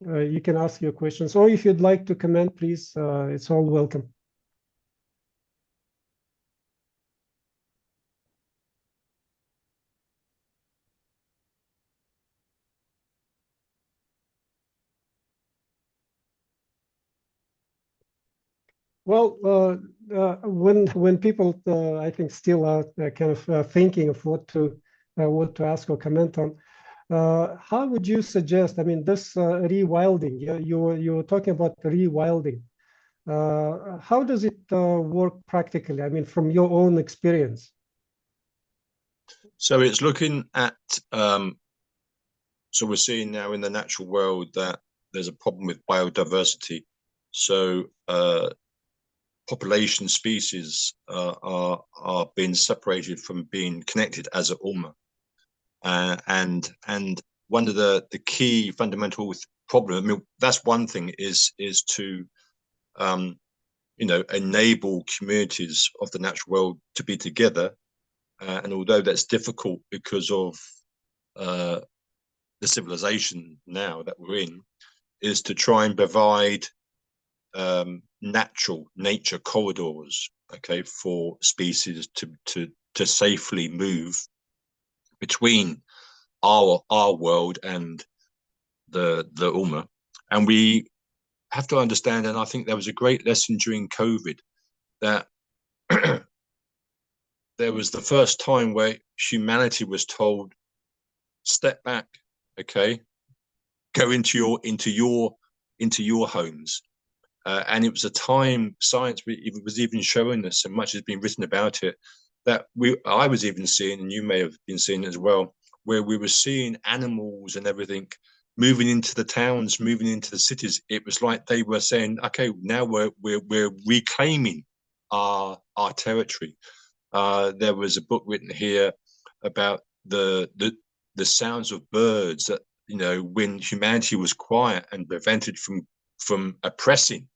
you can ask your questions, or if you'd like to comment, please, it's all welcome. Well, when people, I think, still are kind of thinking of what to ask or comment on, how would you suggest? I mean, this rewilding. You were talking about rewilding. How does it work practically? I mean, from your own experience. So it's looking at. So we're seeing now in the natural world that there's a problem with biodiversity. So population species are being separated from being connected as a Ummah. And one of the key fundamental problem, I mean, that's one thing, is to enable communities of the natural world to be together. And although that's difficult because of the civilization now that we're in, is to try and provide nature corridors, okay, for species to safely move between our world and the Ummah. And we have to understand, and I think there was a great lesson during COVID, that there was the first time where humanity was told, step back, okay, go into your homes. And it was a time, science was even showing us, and much has been written about it, that I was even seeing, and you may have been seeing it as well, where we were seeing animals and everything moving into the towns, moving into the cities. It was like they were saying, okay, now we're reclaiming our territory. There was a book written here about the sounds of birds that, when humanity was quiet and prevented from oppressing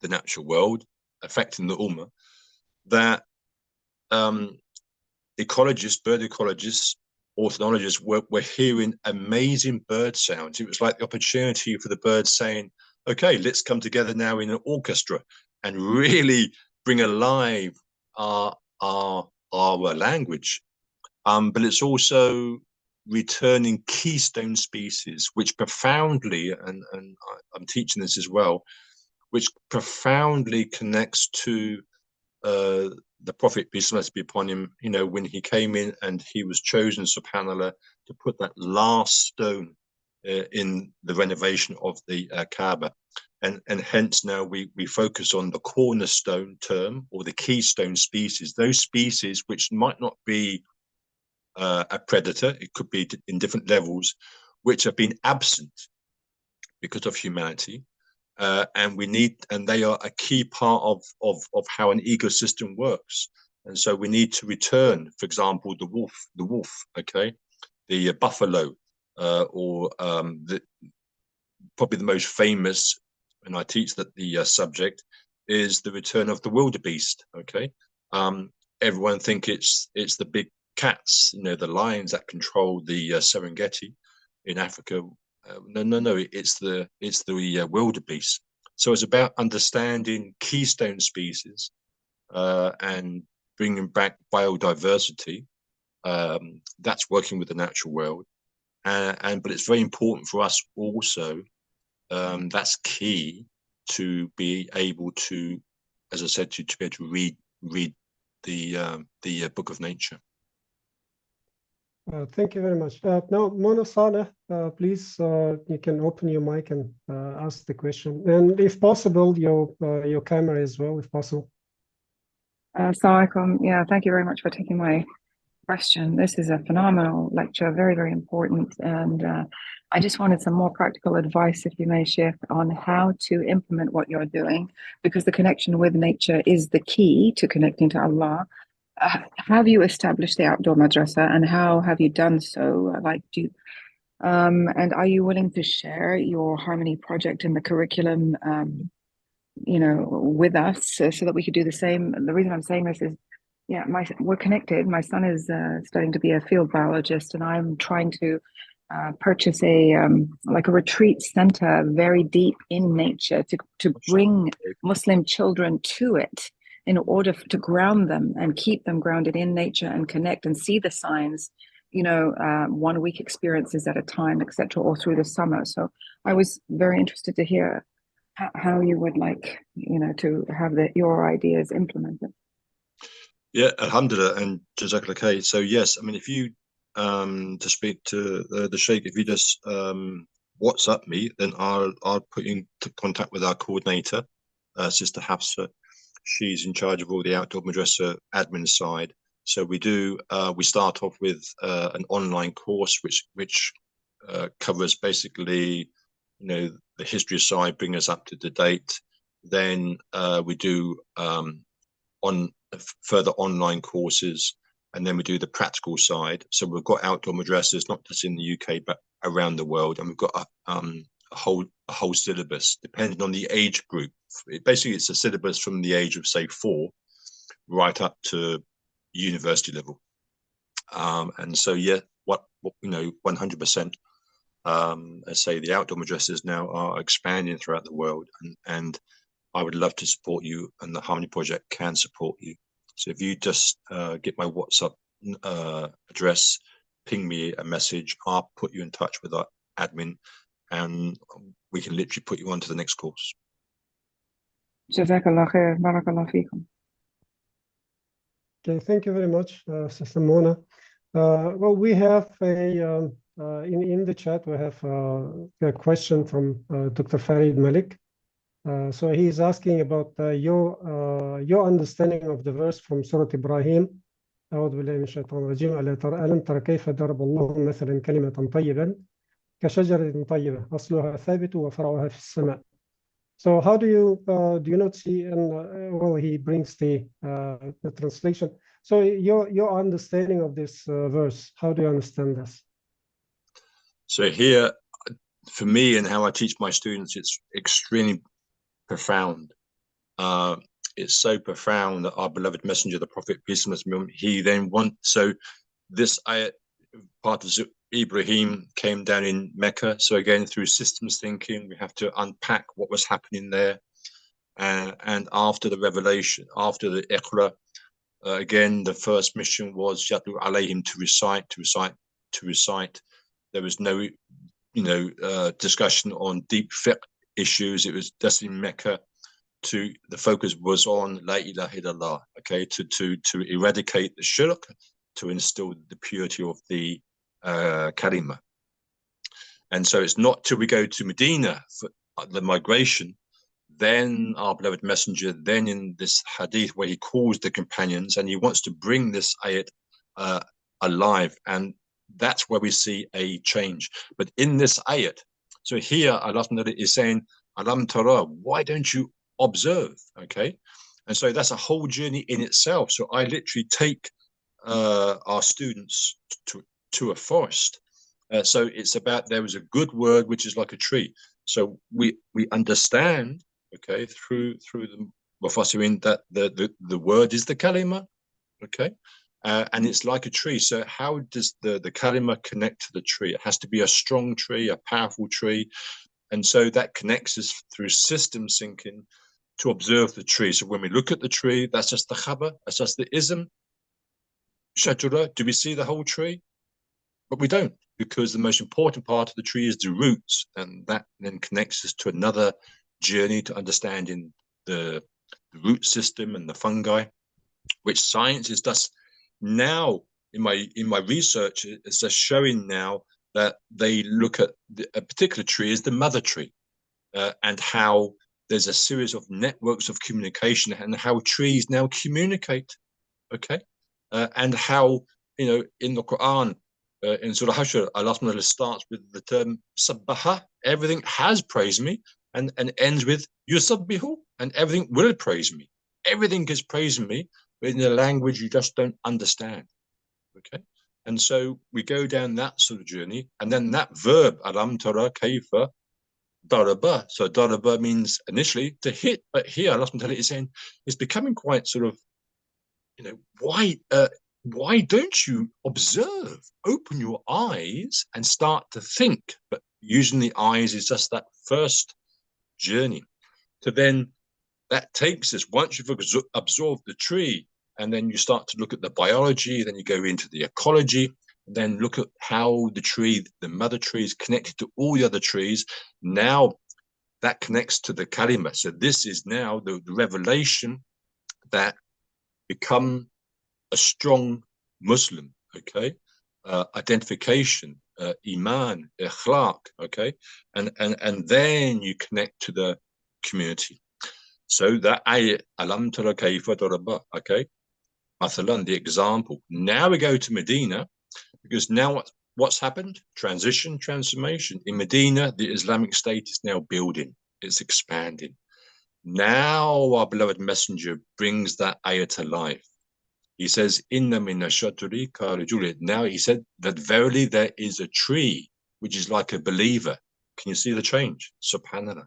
the natural world, affecting the Ummah, that ecologists, bird ecologists, ornithologists were hearing amazing bird sounds. It was like the opportunity for the birds saying, okay, let's come together now in an orchestra and really bring alive our language. But it's also returning keystone species, which profoundly, and I'm teaching this as well, which profoundly connects to the Prophet, peace and blessings be upon him, when he came in and he was chosen, subhanAllah, to put that last stone in the renovation of the Kaaba. And hence now we focus on the cornerstone term, or the keystone species, those species which might not be a predator, it could be in different levels, which have been absent because of humanity. And they are a key part of how an ecosystem works. And so we need to return, for example, the wolf, okay, the buffalo, or probably the most famous, and I teach that the subject is the return of the wildebeest. Okay, everyone think it's the big cats, the lions that control the Serengeti in Africa. No, it's the wildebeest. So it's about understanding keystone species and bringing back biodiversity, That's working with the natural world. But it's very important for us also. That's key to be able to, as I said, to be able to read the book of nature. Thank you very much. Now, Mona Saleh, please, you can open your mic and ask the question. And if possible, your camera as well, if possible. Assalamu alaikum. Yeah, thank you very much for taking my question. This is a phenomenal lecture, very, very important. And I just wanted some more practical advice, if you may, Sheikh, on how to implement what you're doing, because the connection with nature is the key to connecting to Allah. Have you established the outdoor madrasa, and how have you done so? And are you willing to share your Harmony project and the curriculum, with us, so that we could do the same? The reason I'm saying this is, yeah, we're connected. My son is studying to be a field biologist, and I'm trying to purchase a retreat center very deep in nature to bring Muslim children to it, in order to ground them and keep them grounded in nature and connect and see the signs, 1 week experiences at a time, etc., or through the summer. So I was very interested to hear how you would like, to have your ideas implemented. Yeah, alhamdulillah, and jazakallah khair. So yes, I mean, if you to speak to the Sheikh, if you just WhatsApp me, then I'll put you into contact with our coordinator, Sister Hafsa. She's in charge of all the outdoor madrasa admin side. So we start off with an online course which covers basically, the history side, bring us up to the date. Then we do further online courses, and then we do the practical side. So we've got outdoor madrasas not just in the UK but around the world, and we've got a whole syllabus depending on the age group. Basically, it's a syllabus from the age of, say, 4 right up to university level. And so, yeah, 100%. I say the outdoor madrasas now are expanding throughout the world, and I would love to support you, and the Harmony Project can support you. So if you just get my WhatsApp address, ping me a message, I'll put you in touch with our admin, and we can literally put you on to the next course. Jazakallah khair, barakallah feekum. Okay, thank you very much, Sister Mona. Well, we have in the chat, we have a question from Dr. Farid Malik. So he is asking about your understanding of the verse from Surah Ibrahim. أعوذ بالله من الشيطان الرجيم. ألم تر كيف ضرب الله مثلا كلمة طيبة كشجرة طيبة أصلها ثابت وفرعها في السماء. So how do you not see? And well, he brings the translation. So your understanding of this verse, how do you understand this? So here, for me and how I teach my students, it's extremely profound. It's so profound that our beloved messenger, the Prophet, peace and blessings, he then so this ayat, part of Ibrahim, came down in Mecca. So again, through systems thinking, we have to unpack what was happening there. And after the revelation, after the Iqra, again, the first mission was Yatlu alayhim, to recite. There was no, discussion on deep fiqh issues. It was just in Mecca. The focus was on La ilaha illallah, okay, to eradicate the shirk, to instill the purity of the kalima. And so it's not till we go to Medina for the migration, then our beloved messenger, then in this hadith where he calls the companions and he wants to bring this ayat alive, and that's where we see a change. But in this ayat, so here Allah is saying, Alam tara, why don't you observe? Okay, and so that's a whole journey in itself. So I literally take our students to a forest. So it's about, there was a good word which is like a tree. So we understand, okay, through the Mufassirin, that the word is the kalima, okay, and it's like a tree. So how does the kalima connect to the tree? It has to be a strong tree, a powerful tree, and so that connects us through system thinking to observe the tree. So when we look at the tree, that's just the khabar, that's just the ism. shajara, do we see the whole tree? But we don't, because the most important part of the tree is the roots, and that then connects us to another journey to understanding the root system and the fungi, which science is thus now in my research is just showing now that they look at a particular tree as the mother tree, and how there's a series of networks of communication and how trees now communicate, okay, and how, you know, in the Quran, in Surah Hashr, Allah starts with the term sabbaha, everything has praised me, and ends with yusabbihu, and everything will praise me. Everything is praising me, but in a language you just don't understand, okay? And so we go down that sort of journey, and then that verb, alam tara kaifa daraba. So daraba means initially to hit, but here Allah is saying it's becoming quite sort of, you know, why don't you observe, open your eyes and start to think? But using the eyes is just that first journey. So then that takes us, once you've absorbed the tree, and then you start to look at the biology, then you go into the ecology, then look at how the tree, the mother tree, is connected to all the other trees. Now that connects to the kalima. So this is now the revelation that become a strong Muslim, okay? Identification, iman, ikhlaq, okay? And then you connect to the community. So that ayat, alam tara kayfa daraba, okay? Mathalan, the example. Now we go to Medina, because now what's happened? Transition, transformation. In Medina, the Islamic State is now building, it's expanding. Now our beloved messenger brings that ayah to life. He says, Inna min ashaturi karijulid. Now he said that verily there is a tree which is like a believer. Can you see the change? Subhanallah.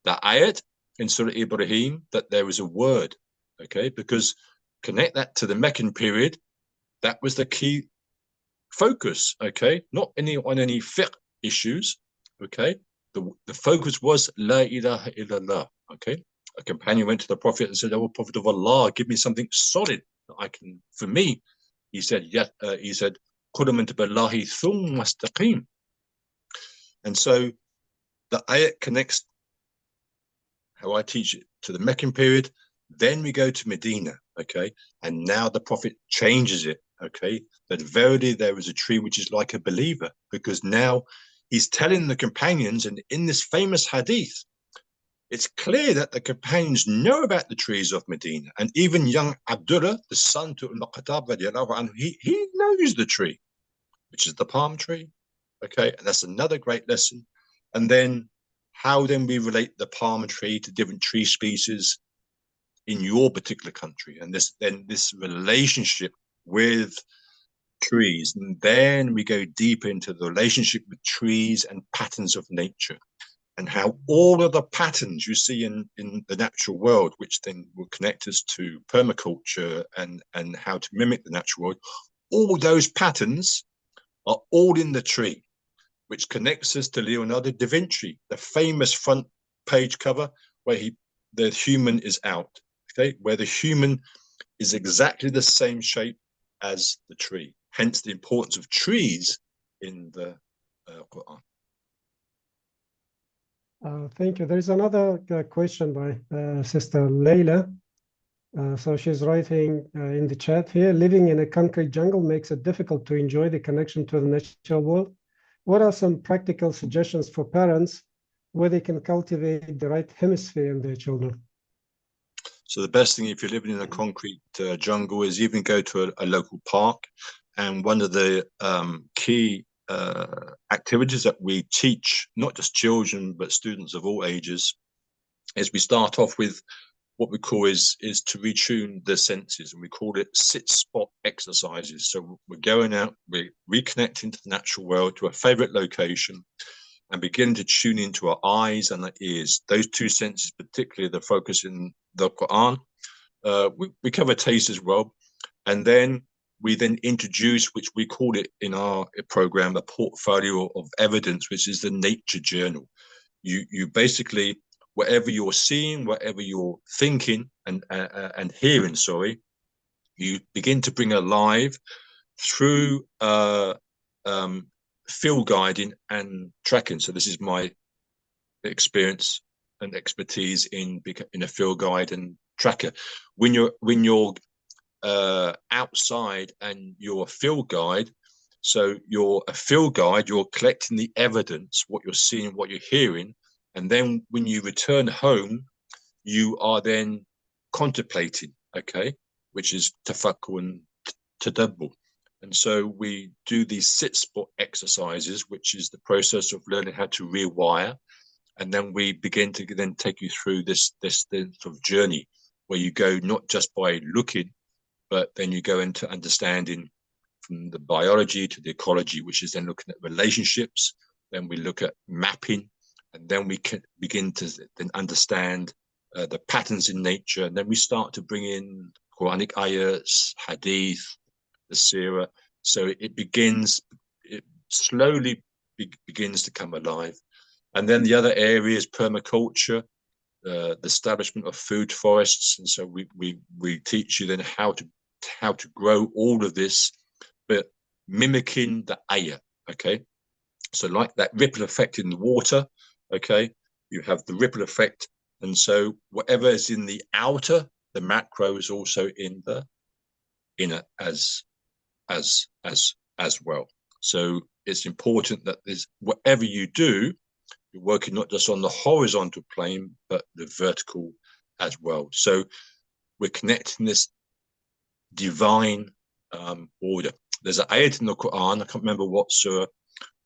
The ayat in Surah Ibrahim, that there is a word, okay? Because connect that to the Meccan period, that was the key focus, okay? Not on any fiqh issues, okay? The focus was La ilaha illallah, okay? A companion went to the Prophet and said, "Oh, Prophet of Allah, give me something solid that I can." For me, he said, "Yeah." He said, "Qul billahi thumma istaqim." And so the ayat connects how I teach it to the Meccan period. Then we go to Medina, okay? And now the Prophet changes it, okay? That verily there is a tree which is like a believer, because now he's telling the companions, and in this famous hadith, it's clear that the companions know about the trees of Medina. And even young Abdullah, the son to Al-Maqtab, he knows the tree, which is the palm tree, okay? And that's another great lesson. And then how then we relate the palm tree to different tree species in your particular country, and this relationship with trees. And then we go deep into the relationship with trees and patterns of nature, and how all of the patterns you see in the natural world, which then will connect us to permaculture and how to mimic the natural world, all those patterns are all in the tree, which connects us to Leonardo da Vinci, the famous front page cover where the human is out, okay, where the human is exactly the same shape as the tree. Hence the importance of trees in the Quran. Thank you. There's another question by Sister Leila. So she's writing in the chat here, living in a concrete jungle makes it difficult to enjoy the connection to the natural world. What are some practical suggestions for parents where they can cultivate the right hemisphere in their children? So the best thing if you're living in a concrete jungle is even go to a local park. And one of the key activities that we teach, not just children, but students of all ages, is we start off with what we call is to retune the senses, and we call it sit spot exercises. So we're going out, we're reconnecting to the natural world, to a favorite location, and begin to tune into our eyes and our ears. Those two senses, particularly the focus in the Quran. We cover taste as well, and then we then introduce, which we call it in our program, a portfolio of evidence, which is the nature journal. You basically, whatever you're seeing, whatever you're thinking and hearing, you begin to bring alive through field guiding and tracking. So this is my experience and expertise in a field guide and tracker. When you're outside and you're a field guide, so you're a field guide, you're collecting the evidence, what you're seeing, what you're hearing, and then when you return home, you are then contemplating, okay, which is tafakkur and tadabbur. And so we do these sit spot exercises, which is the process of learning how to rewire. And then we begin to then take you through this sort of journey where you go not just by looking, but then you go into understanding from the biology to the ecology, which is then looking at relationships. Then we look at mapping, and then we can begin to then understand the patterns in nature. And then we start to bring in Quranic ayats, hadith, the seerah. So it slowly begins to come alive. And then the other area is permaculture, the establishment of food forests. And so we teach you then how to grow all of this, but mimicking the ayah, okay? So like that ripple effect in the water, okay? You have the ripple effect. And so whatever is in the outer, the macro is also in the inner as well. So it's important that there's whatever you do, you're working not just on the horizontal plane, but the vertical as well. So we're connecting this divine order. There's an ayat in the Quran, I can't remember what surah,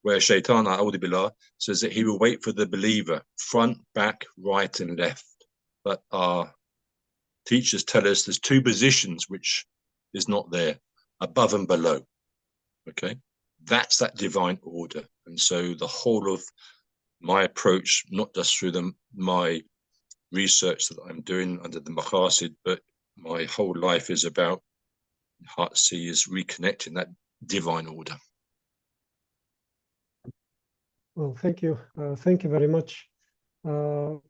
where Shaitan, A'udhu Billah, says that he will wait for the believer, front, back, right, and left. But our teachers tell us there's two positions which is not there, above and below. Okay, that's that divine order. And so the whole of my approach, not just through my research that I'm doing under the Maqasid, but my whole life is about Heartsea is reconnecting that divine order. Well, thank you. Thank you very much. Now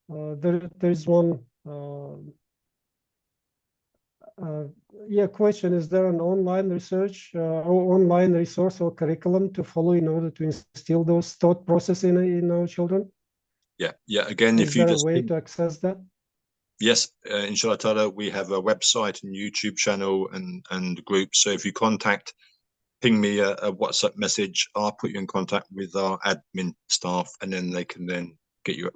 there's one question. Is there an online research or online resource or curriculum to follow in order to instill those thought processes in our children? Yeah. Again, if you just a way to access that? Yes, inshallah ta'ala, we have a website and YouTube channel and group. So if you ping me a WhatsApp message, I'll put you in contact with our admin staff, and then they can then get you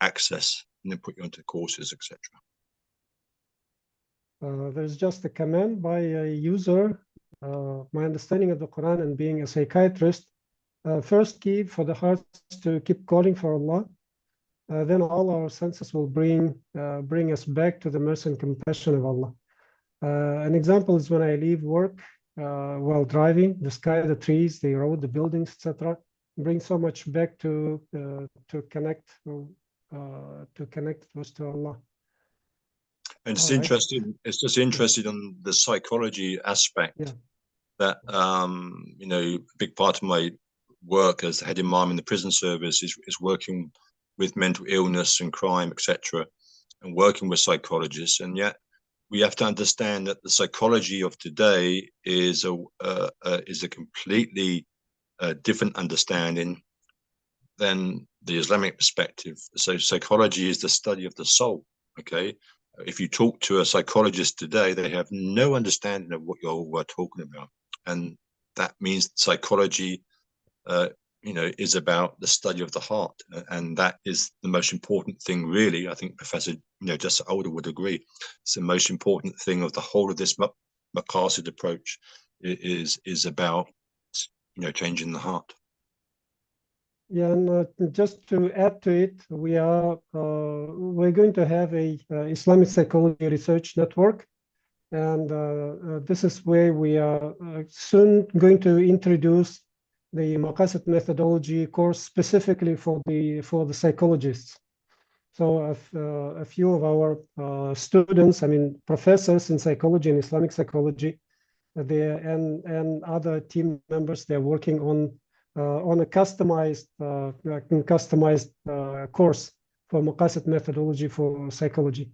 access and then put you onto courses, etc. There's just a comment by a user. My understanding of the Quran and being a psychiatrist, first key for the heart to keep calling for Allah. Then all our senses will bring us back to the mercy and compassion of Allah. An example is when I leave work while driving, the sky, the trees, the road, the buildings, etc., bring so much back to connect us to Allah. And it's interesting. It's just interested on the psychology aspect. Yeah. That a big part of my work as the head imam in the prison service is working with mental illness and crime, etc., and working with psychologists. And yet we have to understand that the psychology of today is a completely different understanding than the Islamic perspective. So psychology is the study of the soul. Okay, if you talk to a psychologist today, they have no understanding of what you're talking about, and that means psychology is about the study of the heart, and that is the most important thing, really. I think Professor Just Older would agree. It's the most important thing of the whole of this Maqasid approach is about changing the heart. Yeah, and just to add to it, we're going to have a Islamic psychology research network, and this is where we are soon going to introduce the Maqasid methodology course specifically for the psychologists. So a few of our students, professors in psychology and Islamic psychology, and other team members, they're working on a customized course for Maqasid methodology for psychology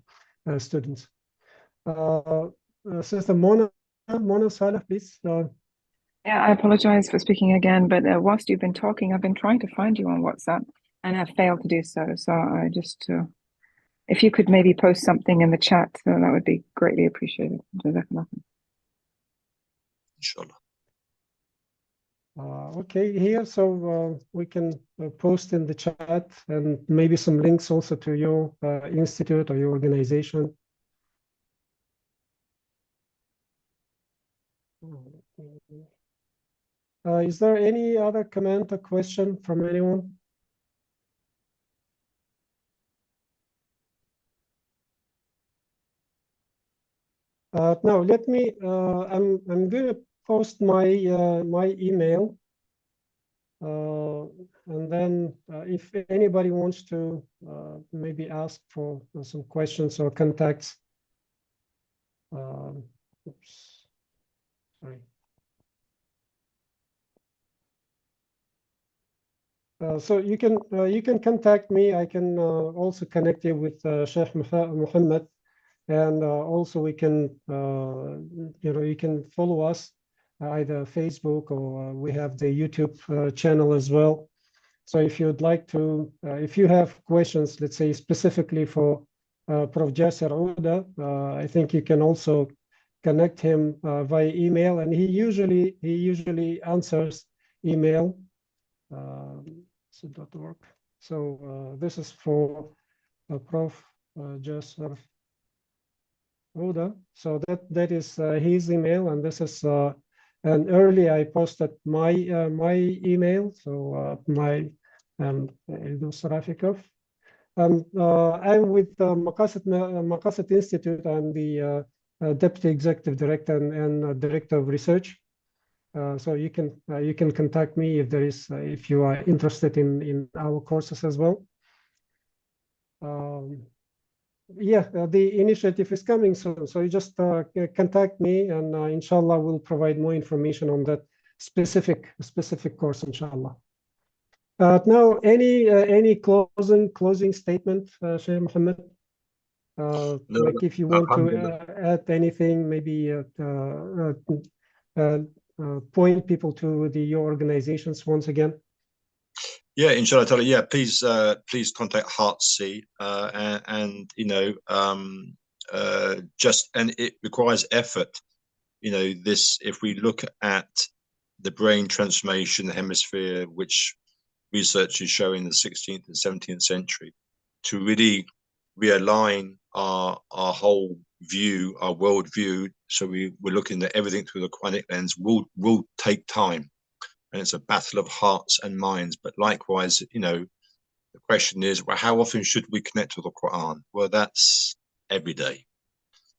students. Sister Mona Saleh, please. Yeah, I apologize for speaking again, but whilst you've been talking, I've been trying to find you on WhatsApp and have failed to do so. So I just, if you could maybe post something in the chat, that would be greatly appreciated. Inshallah. Okay, here, so we can post in the chat and maybe some links also to your institute or your organization. Is there any other comment or question from anyone? No, let me, I'm going to post my my email. And then if anybody wants to maybe ask for some questions or contacts. Oops, sorry. So you can contact me. I can also connect you with Sheikh Muhammed, and also we can you can follow us either Facebook or we have the YouTube channel as well. So if you'd like to, if you have questions, let's say specifically for Prof. Jasser Ouda, I think you can also connect him via email, and he usually answers email. .org. So this is for Prof. Jasser Ouda. So that is his email, and this is and earlier I posted my my email. So my Eldus Rafikov. I'm with Maqasid Institute. I'm the Deputy Executive Director and Director of Research. So you can contact me if there is if you are interested in our courses as well. Yeah, the initiative is coming soon, so you just contact me, and inshallah we'll provide more information on that specific course, inshallah. Now, any closing statement, Sheikh Muhammad? No, like if you want to add anything, maybe point people to your organizations once again. Yeah, inshallah ta'ala. Yeah, please contact Heartsea, and just, and it requires effort. This, if we look at the brain transformation hemisphere, which research is showing in the 16th and 17th century, to really realign our whole view, our world view, so we're looking at everything through the Quranic lens, will take time. And it's a battle of hearts and minds. But likewise, the question is, well, how often should we connect to the Quran? Well, that's every day.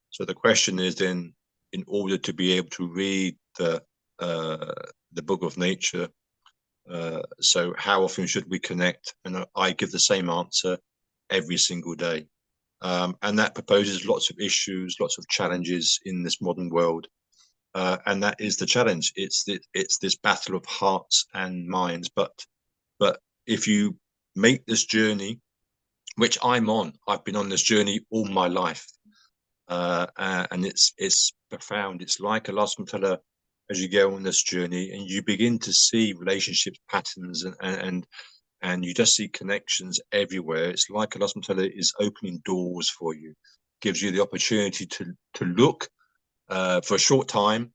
So the question is then, in order to be able to read the book of nature, so how often should we connect? And I give the same answer every single day. And that proposes lots of issues, lots of challenges in this modern world. And that is the challenge. It's this battle of hearts and minds. But if you make this journey, which I'm on, I've been on this journey all my life, and it's profound. It's like Allah subhanahu wa ta'ala, as you go on this journey, and you begin to see relationships, patterns, and you just see connections everywhere. It's like Allah subhanahu wa ta'ala is opening doors for you, gives you the opportunity to look for a short time,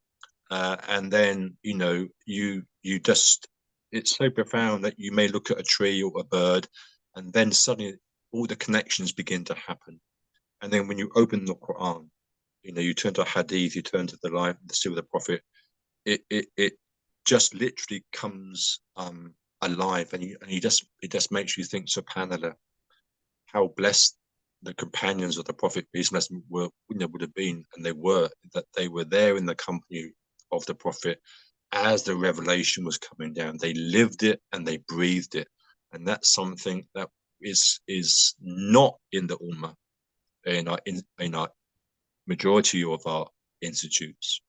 and then you just, it's so profound that you may look at a tree or a bird, and then suddenly all the connections begin to happen. And then when you open the Quran, you turn to a hadith, you turn to the life, the seal of the Prophet, it just literally comes alive, and it just makes you think, subhanallah, how blessed the companions of the Prophet were, would have been, and they were there in the company of the Prophet as the revelation was coming down. They lived it and they breathed it, and that's something that is not in the Ummah, in our majority of our institutes.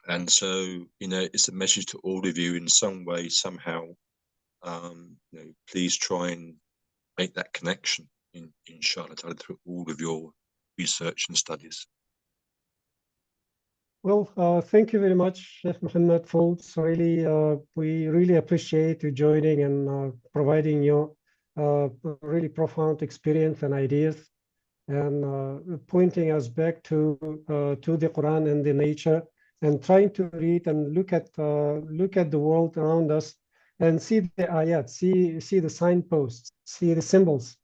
And so, it's a message to all of you in some way, somehow. Please try and make that connection, inshallah, through all of your research and studies. Well, thank you very much, Sheikh Muhammed Foulds. Really, we really appreciate you joining and providing your really profound experience and ideas, and pointing us back to the Quran and the nature, and trying to read and look at the world around us, and see the ayat, see the signposts, see the symbols,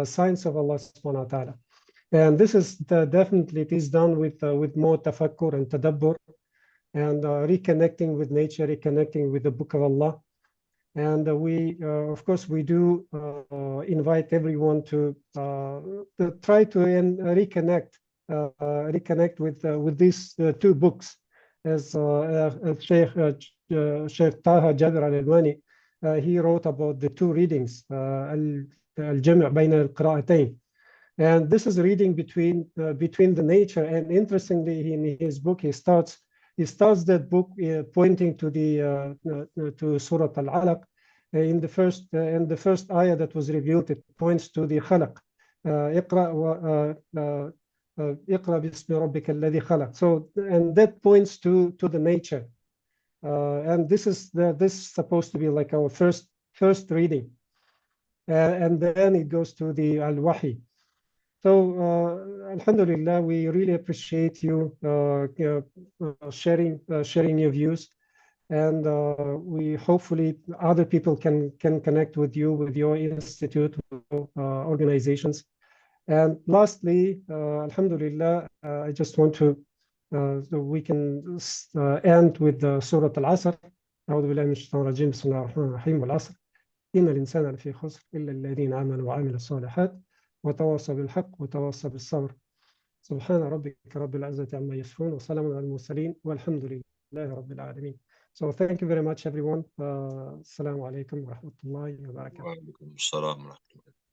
signs of Allah subhanahu wa ta'ala. And this is definitely, it is done with more tafakkur and tadabbur, and reconnecting with nature, reconnecting with the Book of Allah. And we, of course, we do invite everyone to try to reconnect with these two books, as Sheikh Taha Jabir Al-Alwani, he wrote about the two readings, al-jam' bayna al-qira'atayn. And this is reading between the nature. And interestingly, in his book, he starts that book pointing to the to Surah Al-Alaq. In the first ayah that was revealed, it points to the khalaq. اقرأ باسم ربك الذي خلق. So, and that points to the nature. And this is supposed to be like our first reading. And then it goes to the al-wahi. So, alhamdulillah, we really appreciate you sharing your views, and we hopefully other people can connect with you, with your institute, organizations. And lastly, alhamdulillah, I just want to so we can end with Surah Al-Asr. أعوذ بالله من الشيطان الرجيم بسم الله الرحمن الرحيم والعصر إن الإنسان لفي خسر إلا الذين آمنوا وعملوا الصالحات وتواصوا بالحق وتواصوا بالصبر سبحان ربك رب العزة عما يصفون وسلام على المرسلين والحمد لله رب العالمين. So thank you very much, everyone. Assalamu alaikum wa rahmatullahi wa barakatuh. Wa alaikum assalam wa rahmatullahi.